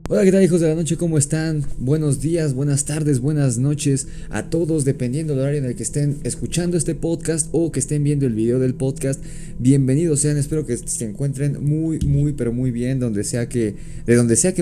Hola, ¿qué tal, hijos de la noche? ¿Cómo están? Buenos días, buenas tardes, buenas noches a todos, dependiendo del horario en el que estén escuchando este podcast o que estén viendo el video del podcast. Bienvenidos sean, espero que se encuentren pero muy bien, de donde sea que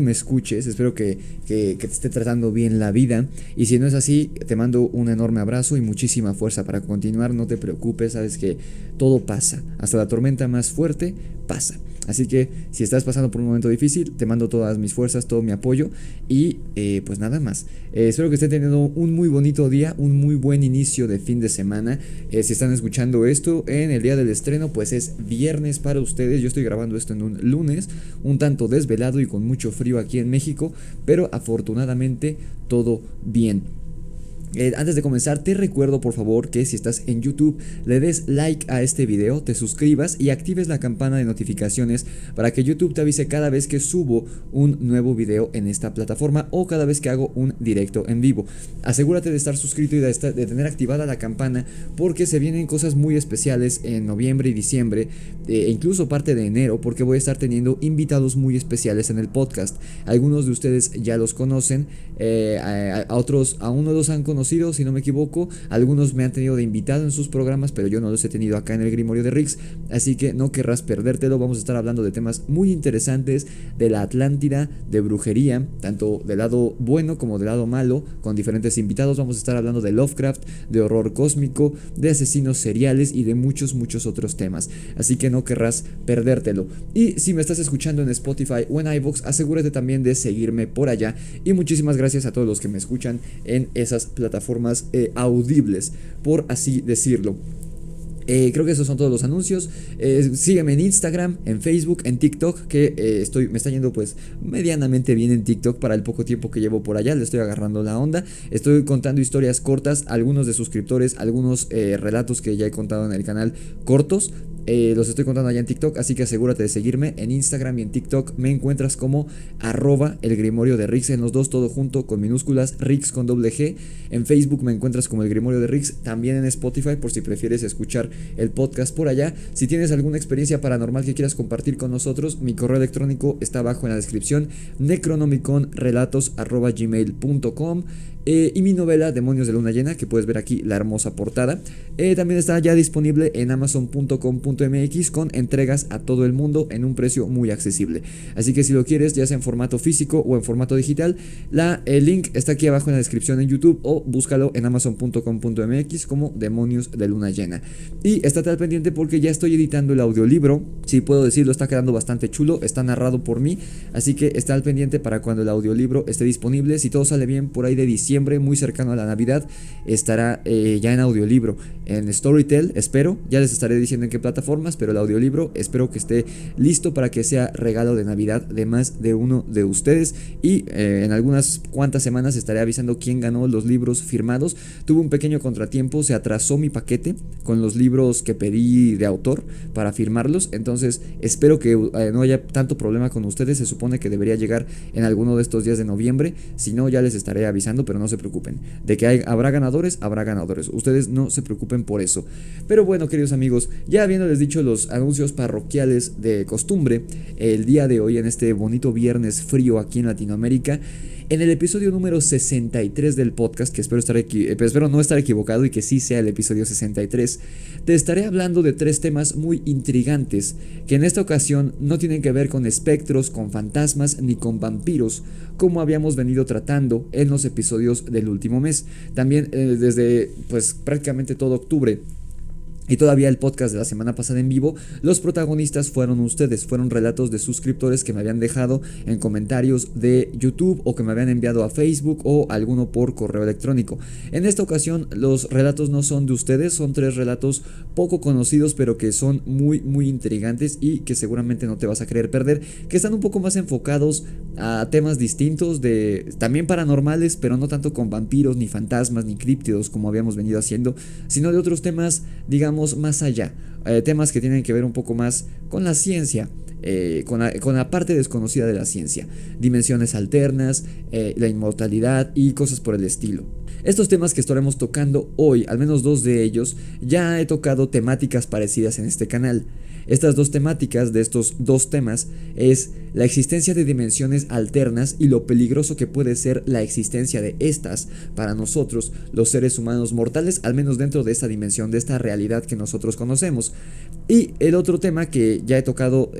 me escuches. Espero que te esté tratando bien la vida. Y si no es así, te mando un enorme abrazo y muchísima fuerza para continuar. No te preocupes, sabes que todo pasa. Hasta la tormenta más fuerte pasa. Así que si estás pasando por un momento difícil, te mando todas mis fuerzas, todo mi apoyo y pues nada más. Espero que estén teniendo un muy bonito día, un muy buen inicio de fin de semana. Si están escuchando esto en el día del estreno, pues es viernes para ustedes. Yo estoy grabando esto en un lunes, un tanto desvelado y con mucho frío aquí en México, pero afortunadamente todo bien. Antes de comenzar, te recuerdo por favor que si estás en YouTube le des like a este video, te suscribas y actives la campana de notificaciones para que YouTube te avise cada vez que subo un nuevo video en esta plataforma o cada vez que hago un directo en vivo. Asegúrate de estar suscrito y de tener activada la campana porque se vienen cosas muy especiales en noviembre y diciembre e incluso parte de enero, porque voy a estar teniendo invitados muy especiales en el podcast. Algunos de ustedes ya los conocen, a otros aún no los han conocido, si no me equivoco. Algunos me han tenido de invitado en sus programas, pero yo no los he tenido acá en el Grimorio de Rix, así que no querrás perdértelo. Vamos a estar hablando de temas muy interesantes de la Atlántida, de brujería, tanto del lado bueno como del lado malo, con diferentes invitados. Vamos a estar hablando de Lovecraft, de horror cósmico, de asesinos seriales y de muchos otros temas, así que no querrás perdértelo. Y si me estás escuchando en Spotify o en iVoox, asegúrate también de seguirme por allá. Y muchísimas gracias a todos los que me escuchan en esas plataformas audibles, por así decirlo. Creo que esos son todos los anuncios. Sígueme en Instagram, en Facebook, en TikTok, que me está yendo pues medianamente bien en TikTok para el poco tiempo que llevo por allá. Le estoy agarrando la onda. Estoy contando historias cortas, algunos de suscriptores, algunos relatos que ya he contado en el canal cortos. Los estoy contando allá en TikTok, así que asegúrate de seguirme en Instagram y en TikTok. Me encuentras como @el Grimorio de Rix, en los dos todo junto con minúsculas, Rix con doble G. En Facebook me encuentras como el Grimorio de Rix, también en Spotify por si prefieres escuchar el podcast por allá. Si tienes alguna experiencia paranormal que quieras compartir con nosotros, mi correo electrónico está abajo en la descripción, necronomiconrelatos@gmail.com. Y mi novela Demonios de Luna Llena, que puedes ver aquí la hermosa portada, también está ya disponible en amazon.com.mx con entregas a todo el mundo en un precio muy accesible. Así que si lo quieres, ya sea en formato físico o en formato digital, el link está aquí abajo en la descripción en YouTube o búscalo en amazon.com.mx como Demonios de Luna Llena. Y estate al pendiente porque ya estoy editando el audiolibro. Si puedo decirlo, está quedando bastante chulo, está narrado por mí, así que está al pendiente para cuando el audiolibro esté disponible. Si todo sale bien, por ahí de diciembre, muy cercano a la Navidad, estará ya en audiolibro, en Storytel, espero. Ya les estaré diciendo en qué plataformas, pero el audiolibro espero que esté listo para que sea regalo de Navidad de más de uno de ustedes. Y en algunas cuantas semanas estaré avisando quién ganó los libros firmados. Tuve un pequeño contratiempo, se atrasó mi paquete con los libros que pedí de autor para firmarlos, entonces espero que no haya tanto problema con ustedes. Se supone que debería llegar en alguno de estos días de noviembre, si no ya les estaré avisando, pero no se preocupen, de que habrá ganadores, ustedes no se preocupen por eso. Pero bueno, queridos amigos, ya habiéndoles dicho los anuncios parroquiales de costumbre, el día de hoy, en este bonito viernes frío aquí en Latinoamérica, en el episodio número 63 del podcast, que espero no estar equivocado y que sí sea el episodio 63, te estaré hablando de 3 temas muy intrigantes, que en esta ocasión no tienen que ver con espectros, con fantasmas ni con vampiros, como habíamos venido tratando en los episodios del último mes. También desde pues prácticamente todo octubre y todavía el podcast de la semana pasada en vivo, los protagonistas fueron ustedes, fueron relatos de suscriptores que me habían dejado en comentarios de YouTube o que me habían enviado a Facebook o alguno por correo electrónico. En esta ocasión los relatos no son de ustedes, son 3 relatos poco conocidos pero que son muy intrigantes y que seguramente no te vas a querer perder, que están un poco más enfocados a temas distintos, también paranormales, pero no tanto con vampiros, ni fantasmas, ni críptidos como habíamos venido haciendo, sino de otros temas, digamos, más allá, temas que tienen que ver un poco más con la ciencia, con la parte desconocida de la ciencia, dimensiones alternas, la inmortalidad y cosas por el estilo. Estos temas que estaremos tocando hoy, al menos 2 de ellos, ya he tocado temáticas parecidas en este canal. Estas dos temáticas de estos dos temas es la existencia de dimensiones alternas y lo peligroso que puede ser la existencia de estas para nosotros, los seres humanos mortales, al menos dentro de esta dimensión, de esta realidad que nosotros conocemos. Y el otro tema que ya he tocado,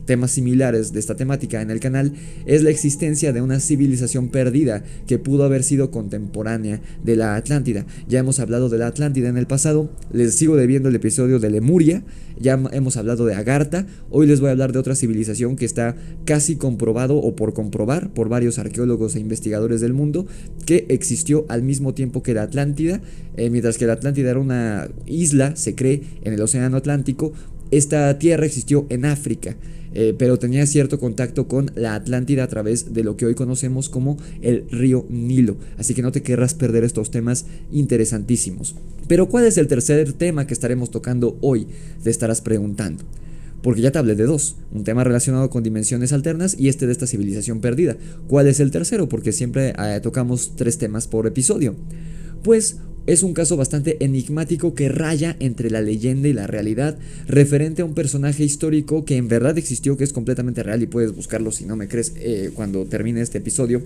temas similares de esta temática en el canal, es la existencia de una civilización perdida que pudo haber sido contemporánea de la Atlántida. Ya hemos hablado de la Atlántida en el pasado, les sigo debiendo el episodio de Lemuria, ya hemos hablado de Agartha, hoy les voy a hablar de otra civilización que está casi comprobado o por comprobar por varios arqueólogos e investigadores del mundo que existió al mismo tiempo que la Atlántida, mientras que la Atlántida era una isla, se cree, en el océano Atlántico. Esta tierra existió en África, pero tenía cierto contacto con la Atlántida a través de lo que hoy conocemos como el río Nilo. Así que no te querrás perder estos temas interesantísimos. Pero ¿cuál es el tercer tema que estaremos tocando hoy? Te estarás preguntando. Porque ya te hablé de dos, un tema relacionado con dimensiones alternas y este de esta civilización perdida. ¿Cuál es el tercero? Porque siempre tocamos 3 temas por episodio. Pues es un caso bastante enigmático que raya entre la leyenda y la realidad, referente a un personaje histórico que en verdad existió, que es completamente real y puedes buscarlo si no me crees cuando termine este episodio,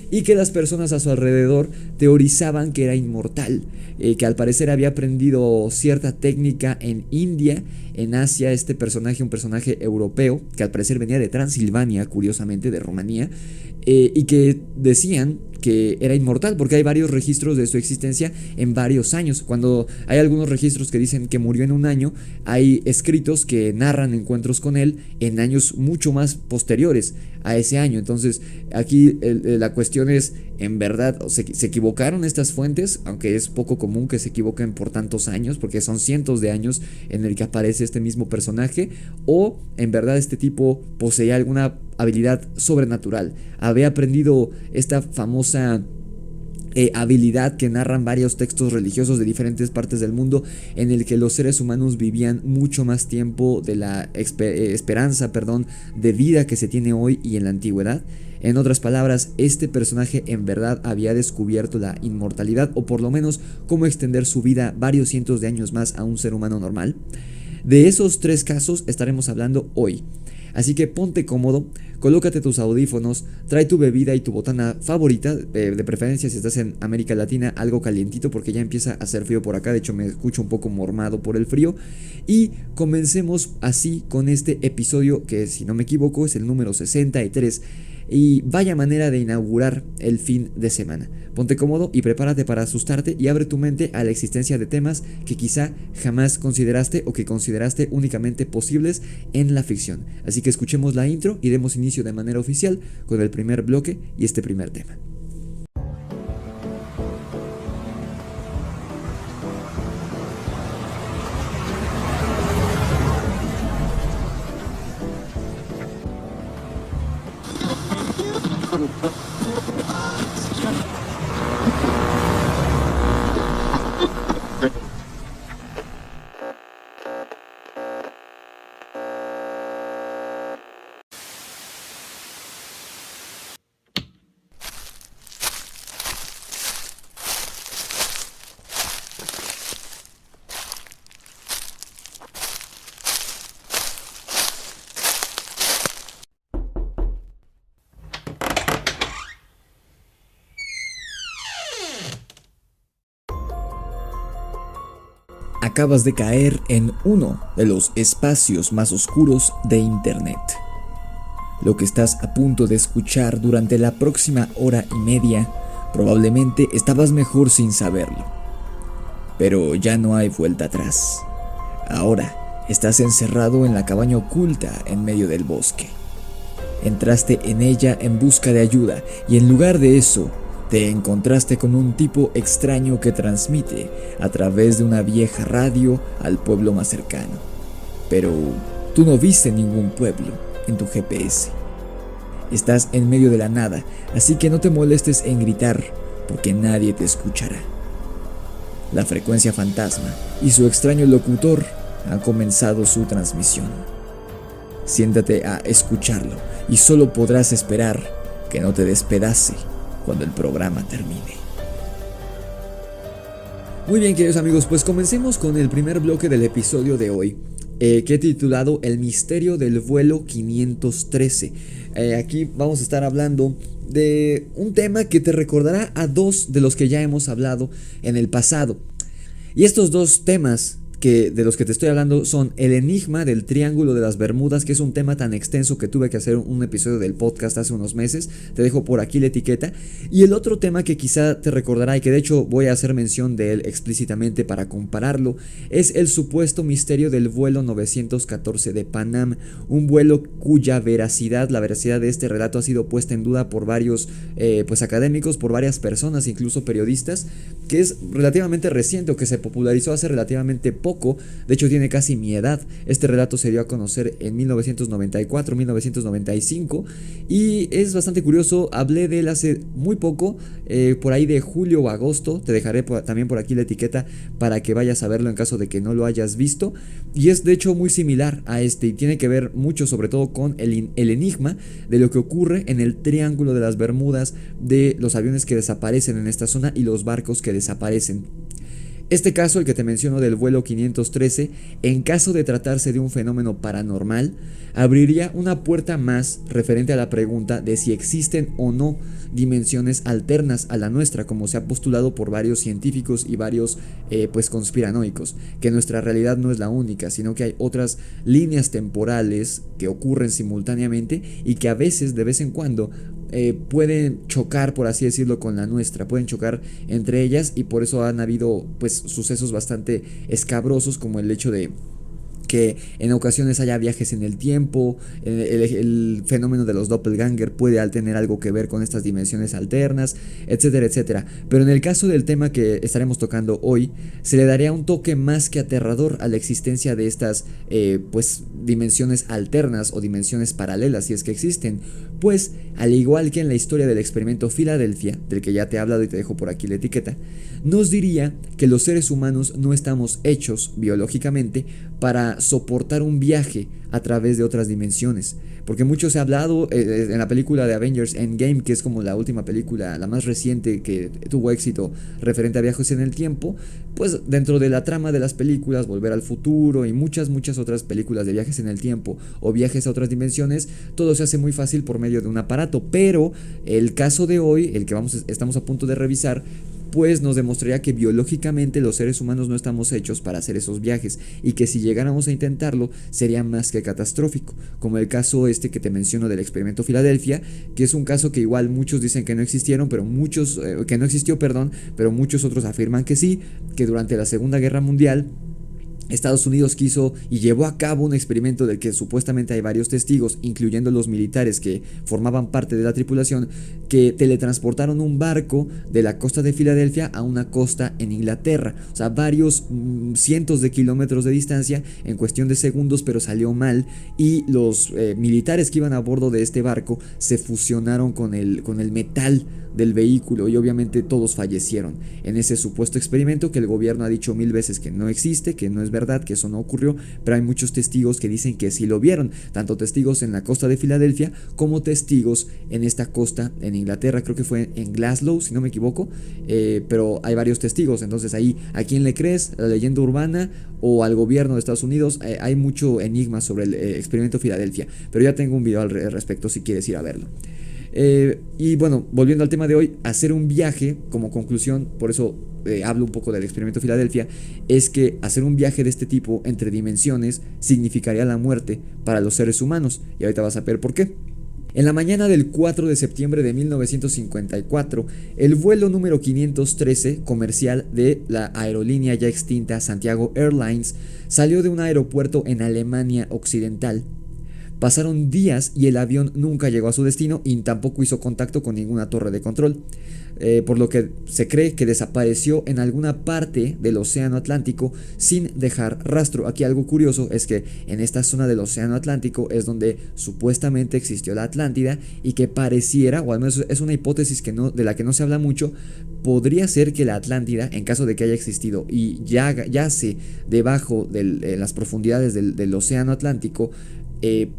y que las personas a su alrededor teorizaban que era inmortal, que al parecer había aprendido cierta técnica en India, en Asia. Este personaje, un personaje europeo, que al parecer venía de Transilvania, curiosamente de Rumanía, y que decían que era inmortal porque hay varios registros de su existencia en varios años. Cuando hay algunos registros que dicen que murió en un año, hay escritos que narran encuentros con él en años mucho más posteriores a ese año. Entonces aquí la cuestión es, en verdad, se equivocaron estas fuentes, aunque es poco común que se equivoquen por tantos años, porque son cientos de años en el que aparece este mismo personaje, o en verdad este tipo poseía alguna habilidad sobrenatural, había aprendido esta famosa habilidad que narran varios textos religiosos de diferentes partes del mundo, en el que los seres humanos vivían mucho más tiempo de la esperanza de vida que se tiene hoy y en la antigüedad. En otras palabras, este personaje en verdad había descubierto la inmortalidad, o por lo menos cómo extender su vida varios cientos de años más a un ser humano normal. De esos 3 casos estaremos hablando hoy. Así que ponte cómodo, colócate tus audífonos, trae tu bebida y tu botana favorita, de preferencia si estás en América Latina, algo calientito porque ya empieza a hacer frío por acá, de hecho me escucho un poco mormado por el frío, y comencemos así con este episodio que, si no me equivoco, es el número 63, y vaya manera de inaugurar el fin de semana. Ponte cómodo y prepárate para asustarte y abre tu mente a la existencia de temas que quizá jamás consideraste o que consideraste únicamente posibles en la ficción. Así que escuchemos la intro y demos inicio de manera oficial con el primer bloque y este primer tema. Acabas de caer en uno de los espacios más oscuros de Internet. Lo que estás a punto de escuchar durante la próxima hora y media, probablemente estabas mejor sin saberlo. Pero ya no hay vuelta atrás. Ahora estás encerrado en la cabaña oculta en medio del bosque. Entraste en ella en busca de ayuda y en lugar de eso, te encontraste con un tipo extraño que transmite a través de una vieja radio al pueblo más cercano. Pero tú no viste ningún pueblo en tu GPS. Estás en medio de la nada, así que no te molestes en gritar, porque nadie te escuchará. La frecuencia fantasma y su extraño locutor han comenzado su transmisión. Siéntate a escucharlo y solo podrás esperar que no te despedace cuando el programa termine. Muy bien, queridos amigos, pues comencemos con el primer bloque del episodio de hoy. que he titulado El misterio del vuelo 513. Aquí vamos a estar hablando de un tema que te recordará a dos de los que ya hemos hablado en el pasado. Y estos dos temas de los que te estoy hablando son el enigma del Triángulo de las Bermudas, que es un tema tan extenso que tuve que hacer un episodio del podcast hace unos meses. Te dejo por aquí la etiqueta. Y el otro tema que quizá te recordará y que de hecho voy a hacer mención de él explícitamente para compararlo, es el supuesto misterio del vuelo 914 de Panam, un vuelo cuya la veracidad de este relato ha sido puesta en duda por varios académicos, por varias personas, incluso periodistas, que es relativamente reciente o que se popularizó hace relativamente poco. De hecho tiene casi mi edad. Este relato se dio a conocer en 1994-1995 y es bastante curioso. Hablé de él hace muy poco, por ahí de julio o agosto. Te dejaré también por aquí la etiqueta para que vayas a verlo en caso de que no lo hayas visto. Y es de hecho muy similar a este y tiene que ver mucho sobre todo con el enigma de lo que ocurre en el Triángulo de las Bermudas, de los aviones que desaparecen en esta zona y los barcos que desaparecen. Este caso, el que te menciono del vuelo 513, en caso de tratarse de un fenómeno paranormal, abriría una puerta más referente a la pregunta de si existen o no dimensiones alternas a la nuestra, como se ha postulado por varios científicos y varios conspiranoicos, que nuestra realidad no es la única, sino que hay otras líneas temporales que ocurren simultáneamente y que a veces, de vez en cuando, pueden chocar, por así decirlo, con la nuestra, pueden chocar entre ellas, y por eso han habido sucesos bastante escabrosos, como el hecho de que en ocasiones haya viajes en el tiempo. El fenómeno de los doppelganger puede tener algo que ver con estas dimensiones alternas, etcétera, etcétera. Pero en el caso del tema que estaremos tocando hoy, se le daría un toque más que aterrador a la existencia de estas dimensiones alternas o dimensiones paralelas, si es que existen. Pues, al igual que en la historia del experimento Filadelfia, del que ya te he hablado y te dejo por aquí la etiqueta, nos diría que los seres humanos no estamos hechos biológicamente para soportar un viaje a través de otras dimensiones. Porque mucho se ha hablado en la película de Avengers Endgame, que es como la última película, la más reciente que tuvo éxito referente a viajes en el tiempo. Pues dentro de la trama de las películas, Volver al Futuro y muchas otras películas de viajes en el tiempo o viajes a otras dimensiones, todo se hace muy fácil por medio de un aparato. Pero el caso de hoy, el que estamos a punto de revisar, pues nos demostraría que biológicamente los seres humanos no estamos hechos para hacer esos viajes, y que si llegáramos a intentarlo sería más que catastrófico, como el caso que te menciono del experimento Filadelfia, que es un caso que igual muchos dicen que no existieron, pero que no existió, pero muchos otros afirman que sí, que durante la Segunda Guerra Mundial Estados Unidos quiso y llevó a cabo un experimento del que supuestamente hay varios testigos, incluyendo los militares que formaban parte de la tripulación, que teletransportaron un barco de la costa de Filadelfia a una costa en Inglaterra. O sea, varios cientos de kilómetros de distancia en cuestión de segundos, pero salió mal, y los militares que iban a bordo de este barco se fusionaron con el metal del vehículo, y obviamente todos fallecieron en ese supuesto experimento que el gobierno ha dicho 1000 veces que no existe, que no es verdad, que eso no ocurrió. Pero hay muchos testigos que dicen que sí lo vieron, tanto testigos en la costa de Filadelfia como testigos en esta costa en Inglaterra, creo que fue en Glasgow si no me equivoco, pero hay varios testigos. Entonces ahí, ¿a quién le crees? ¿A la leyenda urbana o al gobierno de Estados Unidos? Hay mucho enigma sobre el experimento Filadelfia, pero ya tengo un video al respecto si quieres ir a verlo. Y bueno, volviendo al tema de hoy, hacer un viaje, como conclusión, por eso hablo un poco del experimento Filadelfia, es que hacer un viaje de este tipo entre dimensiones significaría la muerte para los seres humanos, y ahorita vas a ver por qué. En la mañana del 4 de septiembre de 1954, el vuelo número 513 comercial de la aerolínea ya extinta Santiago Airlines salió de un aeropuerto en Alemania Occidental. Pasaron días y el avión nunca llegó a su destino y tampoco hizo contacto con ninguna torre de control, por lo que se cree que desapareció en alguna parte del océano Atlántico sin dejar rastro. Aquí algo curioso es que en esta zona del océano Atlántico es donde supuestamente existió la Atlántida, y que pareciera, o al menos es una hipótesis de la que no se habla mucho, podría ser que la Atlántida, en caso de que haya existido y yace debajo en las profundidades del océano Atlántico,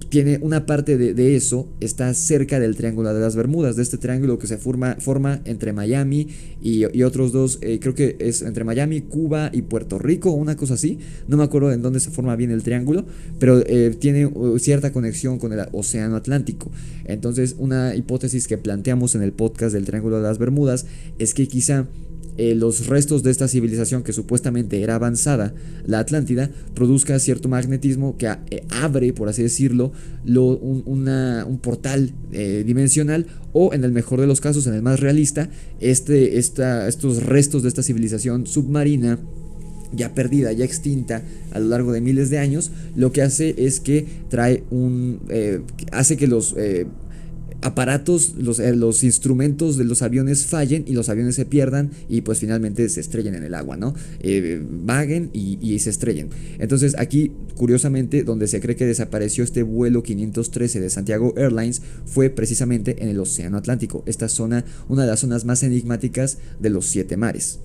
tiene una parte de eso, está cerca del Triángulo de las Bermudas, de este triángulo que se forma entre Miami y otros dos, creo que es entre Miami, Cuba y Puerto Rico, o una cosa así, no me acuerdo en dónde se forma bien el triángulo, pero tiene cierta conexión con el Océano Atlántico. Entonces, una hipótesis que planteamos en el podcast del Triángulo de las Bermudas es que quizá los restos de esta civilización que supuestamente era avanzada, la Atlántida, produzca cierto magnetismo que abre, por así decirlo, un portal dimensional, o en el mejor de los casos, en el más realista, estos restos de esta civilización submarina ya perdida, ya extinta a lo largo de miles de años, lo que hace es que hace que los aparatos, los instrumentos de los aviones fallen y los aviones se pierdan y pues finalmente se estrellen en el agua, ¿no? Vaguen y se estrellen. Entonces aquí, curiosamente, donde se cree que desapareció este vuelo 513 de Santiago Airlines fue precisamente en el Océano Atlántico, esta zona, una de las zonas más enigmáticas de los 7 mares.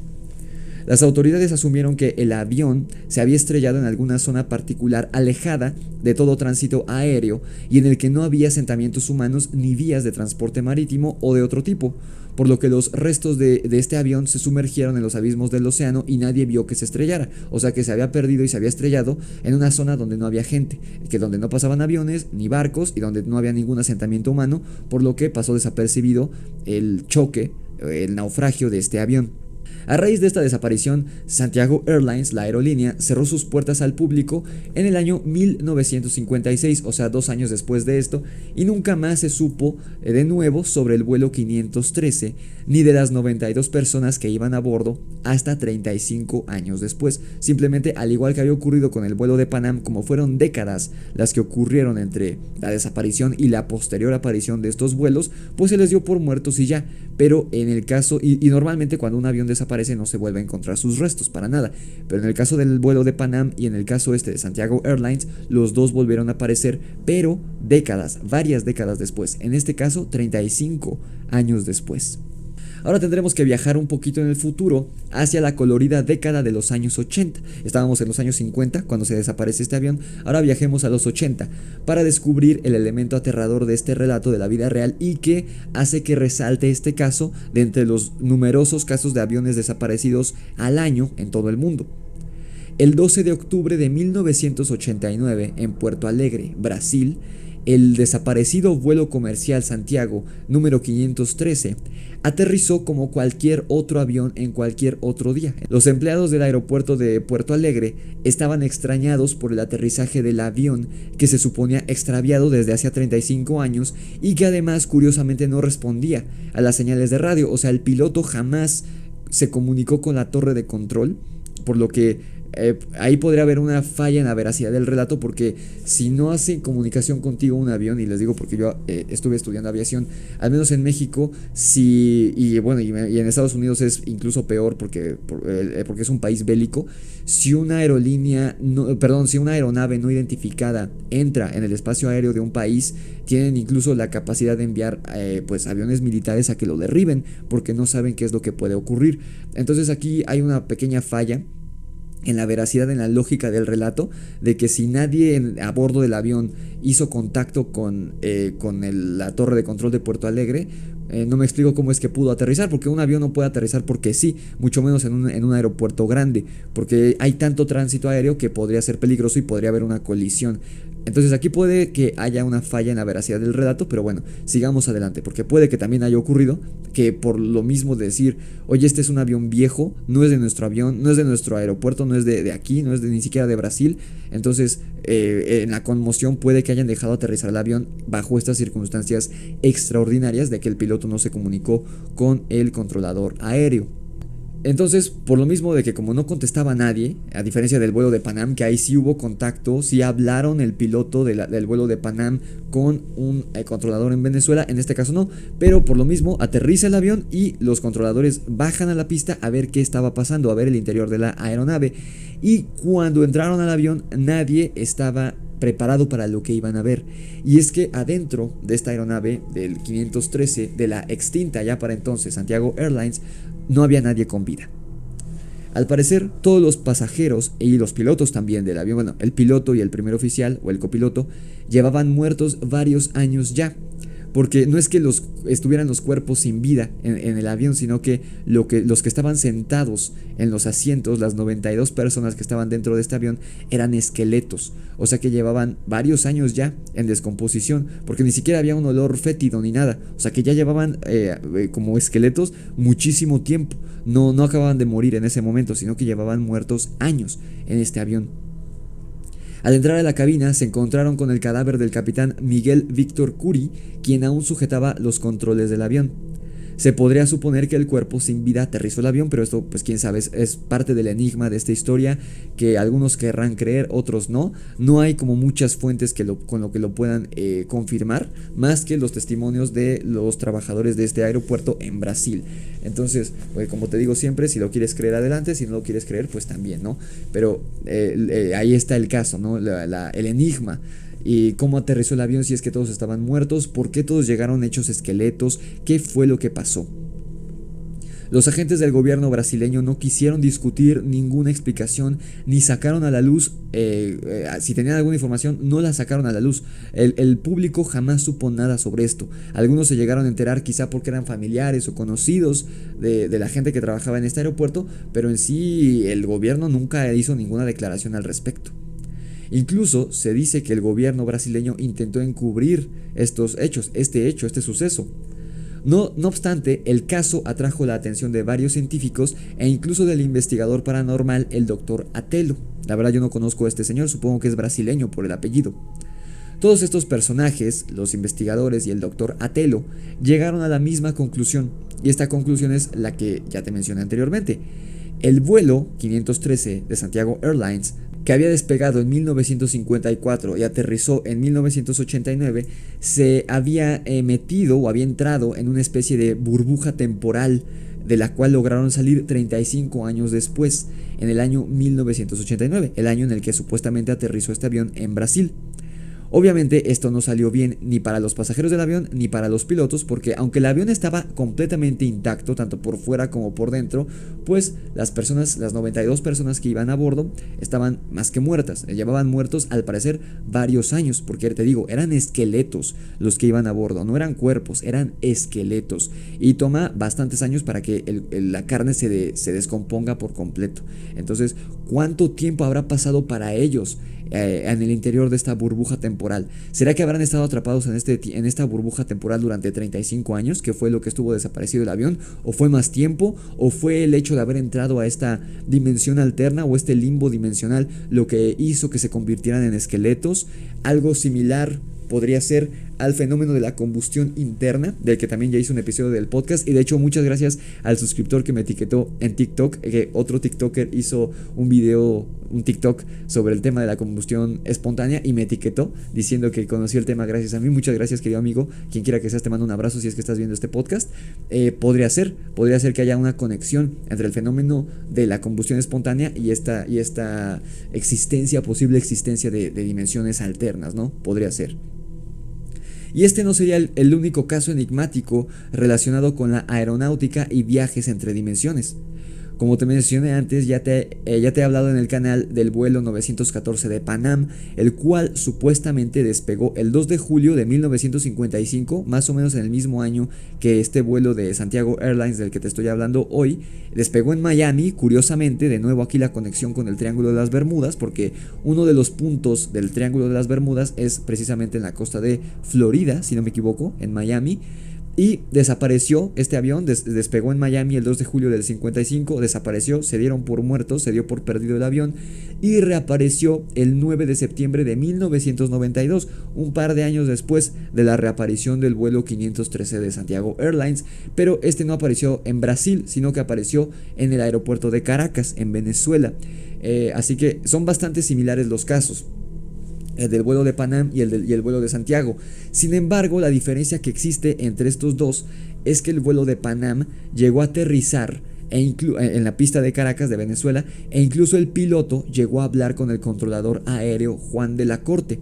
Las autoridades asumieron que el avión se había estrellado en alguna zona particular alejada de todo tránsito aéreo y en el que no había asentamientos humanos ni vías de transporte marítimo o de otro tipo, por lo que los restos de este avión se sumergieron en los abismos del océano y nadie vio que se estrellara, o sea que se había perdido y se había estrellado en una zona donde no había gente, donde no pasaban aviones ni barcos y donde no había ningún asentamiento humano, por lo que pasó desapercibido el choque, el naufragio de este avión. A raíz de esta desaparición, Santiago Airlines, la aerolínea, cerró sus puertas al público en el año 1956, o sea, 2 años después de esto, y nunca más se supo de nuevo sobre el vuelo 513, ni de las 92 personas que iban a bordo hasta 35 años después. Simplemente, al igual que había ocurrido con el vuelo de Panam, como fueron décadas las que ocurrieron entre la desaparición y la posterior aparición de estos vuelos, pues se les dio por muertos y ya. Pero en el caso, y normalmente cuando un avión desaparece no se vuelve a encontrar sus restos para nada, pero en el caso del vuelo de Panam y en el caso de Santiago Airlines, los dos volvieron a aparecer, pero décadas, varias décadas después, en este caso 35 años después. Ahora tendremos que viajar un poquito en el futuro hacia la colorida década de los años 80. Estábamos en los años 50 cuando se desaparece este avión, ahora viajemos a los 80 para descubrir el elemento aterrador de este relato de la vida real y que hace que resalte este caso de entre los numerosos casos de aviones desaparecidos al año en todo el mundo. El 12 de octubre de 1989, en Puerto Alegre, Brasil, el desaparecido vuelo comercial Santiago número 513 aterrizó como cualquier otro avión en cualquier otro día. Los empleados del aeropuerto de Puerto Alegre estaban extrañados por el aterrizaje del avión que se suponía extraviado desde hacía 35 años y que además curiosamente no respondía a las señales de radio, o sea, el piloto jamás se comunicó con la torre de control, por lo que ahí podría haber una falla en la veracidad del relato, porque si no hace comunicación contigo un avión, y les digo porque yo estuve estudiando aviación, al menos en México, y en Estados Unidos es incluso peor porque es un país bélico, si una si una aeronave no identificada entra en el espacio aéreo de un país, tienen incluso la capacidad de enviar pues aviones militares a que lo derriben, porque no saben qué es lo que puede ocurrir. Entonces aquí hay una pequeña falla en la veracidad, en la lógica del relato, de que si nadie a bordo del avión hizo contacto con la torre de control de Puerto Alegre, no me explico cómo es que pudo aterrizar, porque un avión no puede aterrizar porque sí, mucho menos en un aeropuerto grande, porque hay tanto tránsito aéreo que podría ser peligroso y podría haber una colisión. Entonces aquí puede que haya una falla en la veracidad del relato, pero bueno, sigamos adelante, porque puede que también haya ocurrido que por lo mismo de decir, oye, este es un avión viejo, no es de nuestro avión, no es de nuestro aeropuerto, no es de aquí, no es ni siquiera de Brasil, entonces en la conmoción puede que hayan dejado aterrizar el avión bajo estas circunstancias extraordinarias de que el piloto no se comunicó con el controlador aéreo. Entonces, por lo mismo de que como no contestaba nadie, a diferencia del vuelo de Panam, que ahí sí hubo contacto, sí hablaron el piloto del vuelo de Panam con un controlador en Venezuela, en este caso no, pero por lo mismo aterriza el avión y los controladores bajan a la pista a ver qué estaba pasando, a ver el interior de la aeronave, y cuando entraron al avión nadie estaba preparado para lo que iban a ver, y es que adentro de esta aeronave del 513 de la extinta ya para entonces Santiago Airlines no había nadie con vida. Al parecer, todos los pasajeros y los pilotos también del avión, bueno, el piloto y el primer oficial o el copiloto, llevaban muertos varios años ya. Porque no es que estuvieran los cuerpos sin vida en el avión, sino que los que estaban sentados en los asientos, las 92 personas que estaban dentro de este avión, eran esqueletos. O sea que llevaban varios años ya en descomposición, porque ni siquiera había un olor fétido ni nada. O sea que ya llevaban como esqueletos muchísimo tiempo. No acababan de morir en ese momento, sino que llevaban muertos años en este avión. Al entrar a la cabina se encontraron con el cadáver del capitán Miguel Víctor Curi, quien aún sujetaba los controles del avión. Se podría suponer que el cuerpo sin vida aterrizó el avión, pero esto, pues quién sabe, es parte del enigma de esta historia que algunos querrán creer, otros no. No hay como muchas fuentes con lo que lo puedan confirmar, más que los testimonios de los trabajadores de este aeropuerto en Brasil. Entonces, pues, como te digo siempre, si lo quieres creer adelante, si no lo quieres creer, pues también, ¿no? Pero ahí está el caso, ¿no? El enigma. Y cómo aterrizó el avión, si es que todos estaban muertos, por qué todos llegaron hechos esqueletos, qué fue lo que pasó. Los agentes del gobierno brasileño no quisieron discutir ninguna explicación ni sacaron a la luz, si tenían alguna información, no la sacaron a la luz. El público jamás supo nada sobre esto. Algunos se llegaron a enterar quizá porque eran familiares o conocidos de la gente que trabajaba en este aeropuerto, pero en sí el gobierno nunca hizo ninguna declaración al respecto. Incluso se dice que el gobierno brasileño intentó encubrir estos hechos, este suceso. No obstante, el caso atrajo la atención de varios científicos e incluso del investigador paranormal, el Dr. Atelo. La verdad yo no conozco a este señor, supongo que es brasileño por el apellido. Todos estos personajes, los investigadores y el Dr. Atelo, llegaron a la misma conclusión, y esta conclusión es la que ya te mencioné anteriormente. El vuelo 513 de Santiago Airlines, que había despegado en 1954 y aterrizó en 1989, se había metido o había entrado en una especie de burbuja temporal de la cual lograron salir 35 años después, en el año 1989, el año en el que supuestamente aterrizó este avión en Brasil. Obviamente esto no salió bien ni para los pasajeros del avión ni para los pilotos, porque aunque el avión estaba completamente intacto, tanto por fuera como por dentro, pues las 92 personas que iban a bordo estaban más que muertas, llevaban muertos al parecer varios años, porque te digo, eran esqueletos los que iban a bordo, no eran cuerpos, eran esqueletos, y toma bastantes años para que la carne se descomponga por completo. Entonces, ¿cuánto tiempo habrá pasado para ellos en el interior de esta burbuja temporal? ¿Será que habrán estado atrapados en esta burbuja temporal durante 35 años, que fue lo que estuvo desaparecido el avión? ¿O fue más tiempo? ¿O fue el hecho de haber entrado a esta dimensión alterna o este limbo dimensional lo que hizo que se convirtieran en esqueletos? Algo similar podría ser al fenómeno de la combustión interna, del que también ya hice un episodio del podcast, y de hecho muchas gracias al suscriptor que me etiquetó en TikTok, que otro TikToker hizo un TikTok sobre el tema de la combustión espontánea y me etiquetó diciendo que conoció el tema gracias a mí. Muchas gracias, querido amigo, quien quiera que seas, te mando un abrazo si es que estás viendo este podcast. Podría ser que haya una conexión entre el fenómeno de la combustión espontánea y esta posible existencia de dimensiones alternas, ¿no? Podría ser. Y este no sería el único caso enigmático relacionado con la aeronáutica y viajes entre dimensiones. Como te mencioné antes, ya te he hablado en el canal del vuelo 914 de Panam, el cual supuestamente despegó el 2 de julio de 1955, más o menos en el mismo año que este vuelo de Santiago Airlines del que te estoy hablando hoy. Despegó en Miami, curiosamente, de nuevo aquí la conexión con el Triángulo de las Bermudas, porque uno de los puntos del Triángulo de las Bermudas es precisamente en la costa de Florida, si no me equivoco, en Miami. Y desapareció este avión, despegó en Miami el 2 de julio del 55, desapareció, se dieron por muertos, se dio por perdido el avión y reapareció el 9 de septiembre de 1992, un par de años después de la reaparición del vuelo 513 de Santiago Airlines, pero este no apareció en Brasil, sino que apareció en el aeropuerto de Caracas, en Venezuela. Así que son bastante similares los casos, el del vuelo de Panam y el vuelo de Santiago. Sin embargo, la diferencia que existe entre estos dos es que el vuelo de Panam llegó a aterrizar en la pista de Caracas de Venezuela, e incluso el piloto llegó a hablar con el controlador aéreo Juan de la Corte.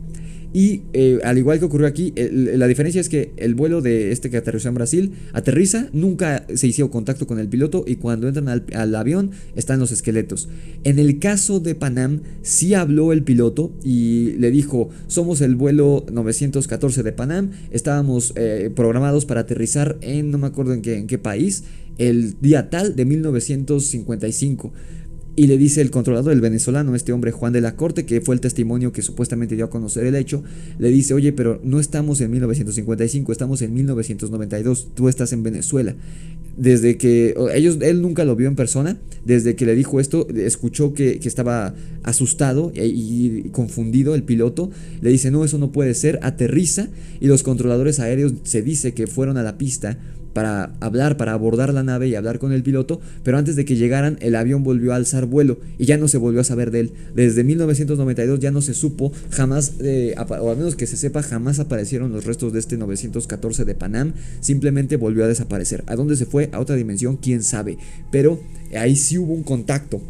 Y al igual que ocurrió aquí, la diferencia es que el vuelo de este que aterrizó en Brasil, aterriza, nunca se hizo contacto con el piloto y cuando entran al avión están los esqueletos. En el caso de Panam, sí habló el piloto y le dijo, somos el vuelo 914 de Panam, estábamos programados para aterrizar en, no me acuerdo en qué país, el día tal de 1955. Y le dice el controlador, el venezolano, este hombre Juan de la Corte, que fue el testimonio que supuestamente dio a conocer el hecho, le dice, oye, pero no estamos en 1955, estamos en 1992, tú estás en Venezuela. Desde que él nunca lo vio en persona, desde que le dijo esto, escuchó que estaba asustado y confundido el piloto, le dice, no, eso no puede ser, aterriza, y los controladores aéreos se dice que fueron a la pista para hablar, para abordar la nave y hablar con el piloto, pero antes de que llegaran el avión volvió a alzar vuelo y ya no se volvió a saber de él. Desde 1992 ya no se supo, jamás, o al menos que se sepa, jamás aparecieron los restos de este 914 de Panam, simplemente volvió a desaparecer. ¿A dónde se fue? A otra dimensión, quién sabe, pero ahí sí hubo un contacto.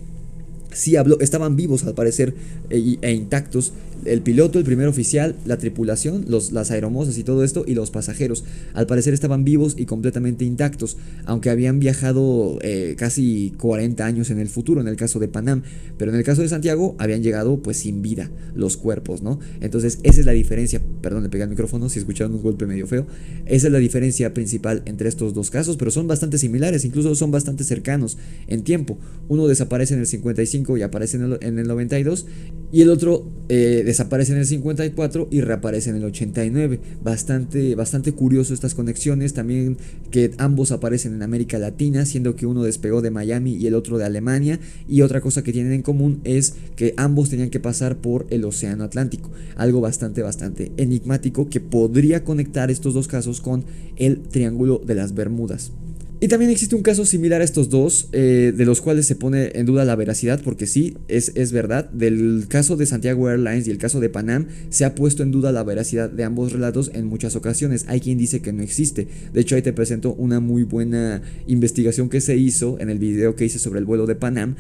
Sí habló, estaban vivos al parecer e intactos el piloto, el primer oficial, la tripulación, las aeromosas y todo esto, y los pasajeros. Al parecer estaban vivos y completamente intactos, aunque habían viajado casi 40 años en el futuro, en el caso de Panam. Pero en el caso de Santiago habían llegado pues sin vida los cuerpos, ¿no? Entonces esa es la diferencia, perdón, le pegué al micrófono si escucharon un golpe medio feo. Esa es la diferencia principal entre estos dos casos, pero son bastante similares, incluso son bastante cercanos en tiempo. Uno desaparece en el 55 y aparece en el 92, y el otro desaparece en el 54 y reaparece en el 89. Bastante curioso estas conexiones, también que ambos aparecen en América Latina, siendo que uno despegó de Miami y el otro de Alemania, y otra cosa que tienen en común es que ambos tenían que pasar por el Océano Atlántico, algo bastante enigmático que podría conectar estos dos casos con el Triángulo de las Bermudas. Y también existe un caso similar a estos dos, de los cuales se pone en duda la veracidad, porque sí, es verdad, del caso de Santiago Airlines y el caso de Panam, se ha puesto en duda la veracidad de ambos relatos en muchas ocasiones. Hay quien dice que no existe. De hecho, ahí te presento una muy buena investigación que se hizo en el video que hice sobre el vuelo de Panam,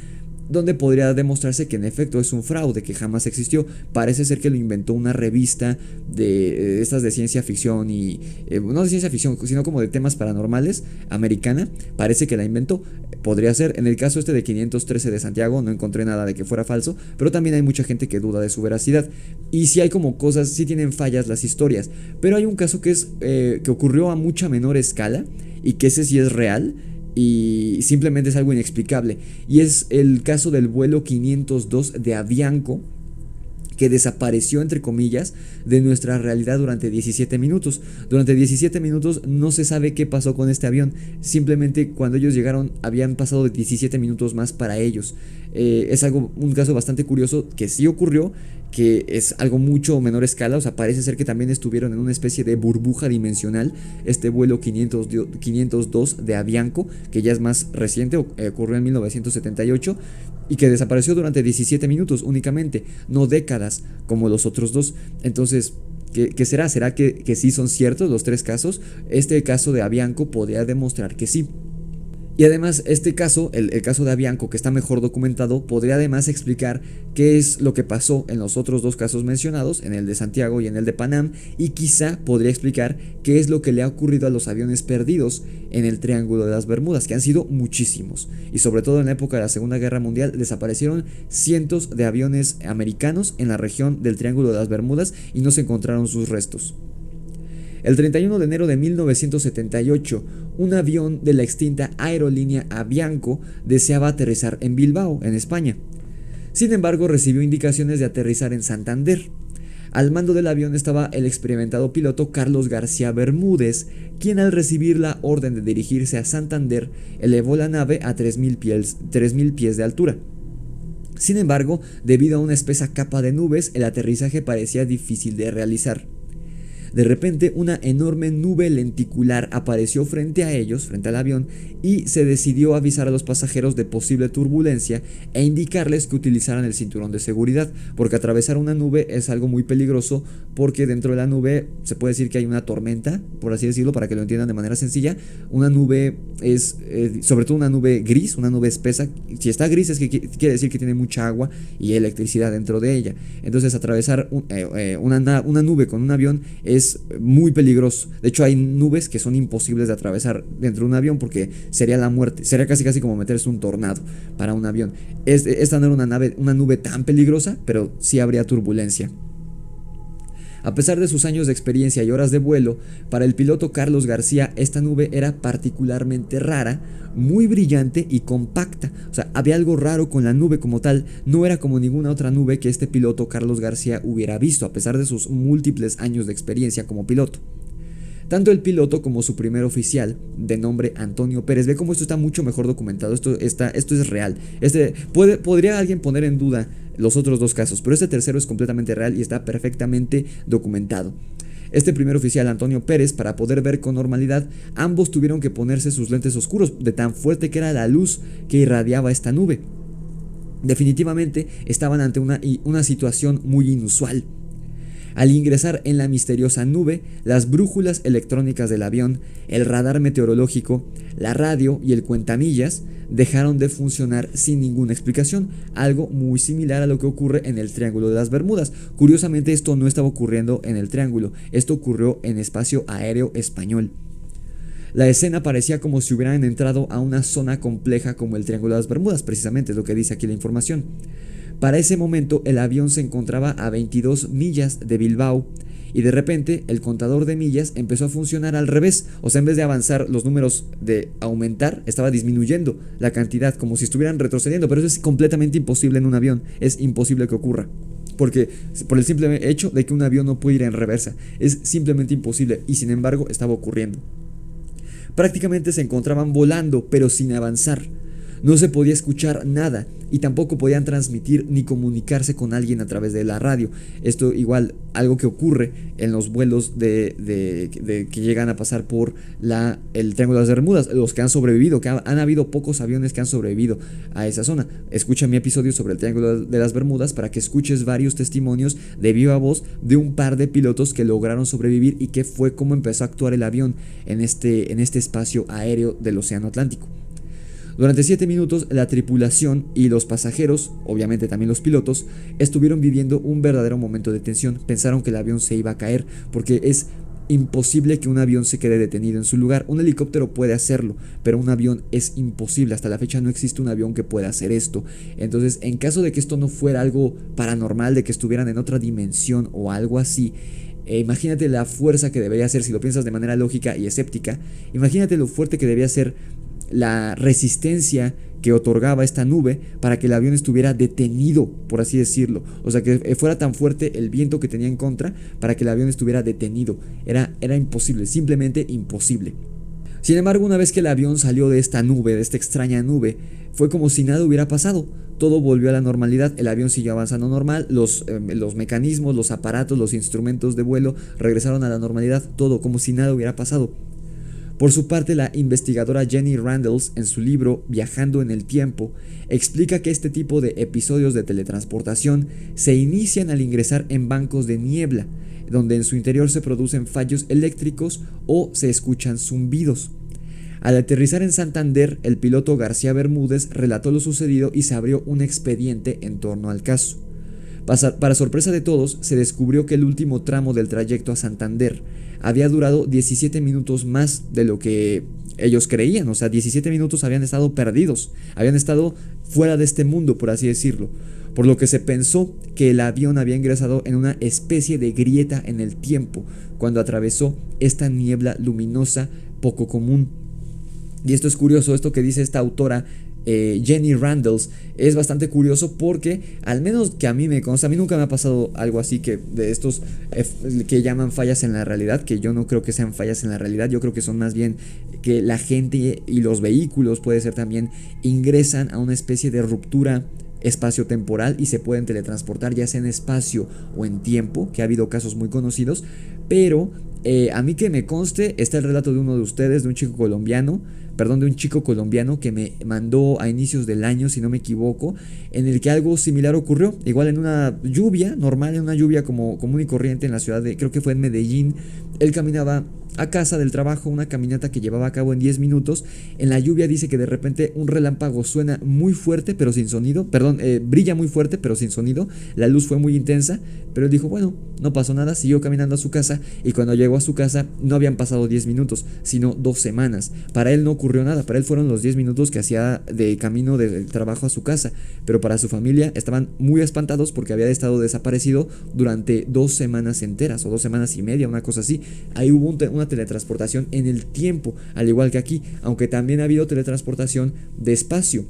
donde podría demostrarse que en efecto es un fraude, que jamás existió. Parece ser que lo inventó una revista de estas de ciencia ficción y no de ciencia ficción, sino como de temas paranormales, americana. Parece que la inventó. Podría ser. En el caso este de 513 de Santiago no encontré nada de que fuera falso, pero también hay mucha gente que duda de su veracidad. Y sí hay como cosas, sí tienen fallas las historias, pero hay un caso que es que ocurrió a mucha menor escala y que ese sí es real y simplemente es algo inexplicable, y es el caso del vuelo 502 de Avianco, que desapareció entre comillas de nuestra realidad durante 17 minutos. Durante 17 minutos no se sabe qué pasó con este avión, simplemente cuando ellos llegaron habían pasado 17 minutos más para ellos. Es un caso bastante curioso que sí ocurrió, que es algo mucho menor escala, o sea, parece ser que también estuvieron en una especie de burbuja dimensional, este vuelo 502 de Avianco, que ya es más reciente, ocurrió en 1978, y que desapareció durante 17 minutos únicamente, no décadas como los otros dos. Entonces, ¿qué será? ¿Será que sí son ciertos los tres casos? Este caso de Avianco podría demostrar que sí. Y además este caso, el caso de Avianco, que está mejor documentado, podría además explicar qué es lo que pasó en los otros dos casos mencionados, en el de Santiago y en el de Panam, y quizá podría explicar qué es lo que le ha ocurrido a los aviones perdidos en el Triángulo de las Bermudas, que han sido muchísimos, y sobre todo en la época de la Segunda Guerra Mundial desaparecieron cientos de aviones americanos en la región del Triángulo de las Bermudas y no se encontraron sus restos. El 31 de enero de 1978, un avión de la extinta aerolínea Avianco deseaba aterrizar en Bilbao, en España. Sin embargo, recibió indicaciones de aterrizar en Santander. Al mando del avión estaba el experimentado piloto Carlos García Bermúdez, quien al recibir la orden de dirigirse a Santander, elevó la nave a 3.000 pies de altura. Sin embargo, debido a una espesa capa de nubes, el aterrizaje parecía difícil de realizar. De repente una enorme nube lenticular apareció frente a ellos, frente al avión, y se decidió avisar a los pasajeros de posible turbulencia e indicarles que utilizaran el cinturón de seguridad, porque atravesar una nube es algo muy peligroso, porque dentro de la nube se puede decir que hay una tormenta, por así decirlo, para que lo entiendan de manera sencilla. Una nube es, sobre todo una nube gris, una nube espesa. Si está gris es que quiere decir que tiene mucha agua y electricidad dentro de ella. Entonces atravesar una nube con un avión es muy peligroso. De hecho hay nubes que son imposibles de atravesar dentro de un avión porque sería la muerte, sería casi como meterse un tornado para un avión. Esta no era una nube tan peligrosa, pero sí habría turbulencia. A pesar de sus años de experiencia y horas de vuelo, para el piloto Carlos García esta nube era particularmente rara, muy brillante y compacta. O sea, había algo raro con la nube como tal, no era como ninguna otra nube que este piloto Carlos García hubiera visto, a pesar de sus múltiples años de experiencia como piloto. Tanto el piloto como su primer oficial, de nombre Antonio Pérez, ve cómo esto está mucho mejor documentado, esto es real. Podría alguien poner en duda los otros dos casos, pero este tercero es completamente real y está perfectamente documentado. Este primer oficial, Antonio Pérez, para poder ver con normalidad, ambos tuvieron que ponerse sus lentes oscuros, de tan fuerte que era la luz que irradiaba esta nube. Definitivamente estaban ante una situación muy inusual. Al ingresar en la misteriosa nube, las brújulas electrónicas del avión, el radar meteorológico, la radio y el cuentamillas dejaron de funcionar sin ninguna explicación, algo muy similar a lo que ocurre en el Triángulo de las Bermudas. Curiosamente, esto no estaba ocurriendo en el Triángulo, esto ocurrió en espacio aéreo español. La escena parecía como si hubieran entrado a una zona compleja como el Triángulo de las Bermudas, precisamente es lo que dice aquí la información. Para ese momento el avión se encontraba a 22 millas de Bilbao y de repente el contador de millas empezó a funcionar al revés. O sea, en vez de avanzar los números de aumentar, estaba disminuyendo la cantidad, como si estuvieran retrocediendo. Pero eso es completamente imposible en un avión, es imposible que ocurra. Porque por el simple hecho de que un avión no puede ir en reversa, es simplemente imposible y sin embargo estaba ocurriendo. Prácticamente se encontraban volando pero sin avanzar. No se podía escuchar nada y tampoco podían transmitir ni comunicarse con alguien a través de la radio. Esto igual algo que ocurre en los vuelos que llegan a pasar por el Triángulo de las Bermudas, los que han sobrevivido, que han habido pocos aviones que han sobrevivido a esa zona. Escucha mi episodio sobre el Triángulo de las Bermudas para que escuches varios testimonios de viva voz de un par de pilotos que lograron sobrevivir y que fue como empezó a actuar el avión en este espacio aéreo del Océano Atlántico. Durante 7 minutos la tripulación y los pasajeros, obviamente también los pilotos, estuvieron viviendo un verdadero momento de tensión. Pensaron que el avión se iba a caer porque es imposible que un avión se quede detenido en su lugar. Un helicóptero puede hacerlo, pero un avión es imposible. Hasta la fecha no existe un avión que pueda hacer esto. Entonces, en caso de que esto no fuera algo paranormal, de que estuvieran en otra dimensión o algo así, imagínate la fuerza que debería ser, si lo piensas de manera lógica y escéptica, imagínate lo fuerte que debía ser la resistencia que otorgaba esta nube para que el avión estuviera detenido, por así decirlo. O sea, que fuera tan fuerte el viento que tenía en contra para que el avión estuviera detenido. Era imposible, simplemente imposible. Sin embargo, una vez que el avión salió de esta nube, de esta extraña nube, fue como si nada hubiera pasado. Todo volvió a la normalidad, el avión siguió avanzando normal, los mecanismos, los aparatos, los instrumentos de vuelo regresaron a la normalidad, todo como si nada hubiera pasado. Por su parte, la investigadora Jenny Randles, en su libro Viajando en el Tiempo, explica que este tipo de episodios de teletransportación se inician al ingresar en bancos de niebla, donde en su interior se producen fallos eléctricos o se escuchan zumbidos. Al aterrizar en Santander, el piloto García Bermúdez relató lo sucedido y se abrió un expediente en torno al caso. Para sorpresa de todos, se descubrió que el último tramo del trayecto a Santander había durado 17 minutos más de lo que ellos creían. O sea, 17 minutos habían estado perdidos, habían estado fuera de este mundo, por así decirlo. Por lo que se pensó que el avión había ingresado en una especie de grieta en el tiempo cuando atravesó esta niebla luminosa poco común. Y esto es curioso, esto que dice esta autora Jenny Randles, es bastante curioso porque, al menos que a mí me consta, a mí nunca me ha pasado algo así, que de estos que llaman fallas en la realidad, que yo no creo que sean fallas en la realidad. Yo creo que son más bien que la gente y los vehículos, puede ser también, ingresan a una especie de ruptura espacio-temporal y se pueden teletransportar ya sea en espacio o en tiempo, que ha habido casos muy conocidos, pero a mí que me conste, está el relato de uno de ustedes, de un chico colombiano, que me mandó a inicios del año, si no me equivoco, en el que algo similar ocurrió, igual en una lluvia normal, en una lluvia como común y corriente en la ciudad de, creo que fue en Medellín. Él caminaba a casa del trabajo, una caminata que llevaba a cabo en 10 minutos. En la lluvia dice que de repente un relámpago suena muy fuerte pero sin sonido, brilla muy fuerte pero sin sonido, la luz fue muy intensa, pero él dijo, bueno, no pasó nada, siguió caminando a su casa, y cuando llegó a su casa no habían pasado 10 minutos, sino 2 semanas. Para él no ocurrió nada, para él fueron los 10 minutos que hacía de camino del trabajo a su casa, pero para su familia estaban muy espantados porque había estado desaparecido durante 2 semanas enteras, o 2 semanas y media, una cosa así. Ahí hubo una teletransportación en el tiempo, al igual que aquí, aunque también ha habido teletransportación de espacio,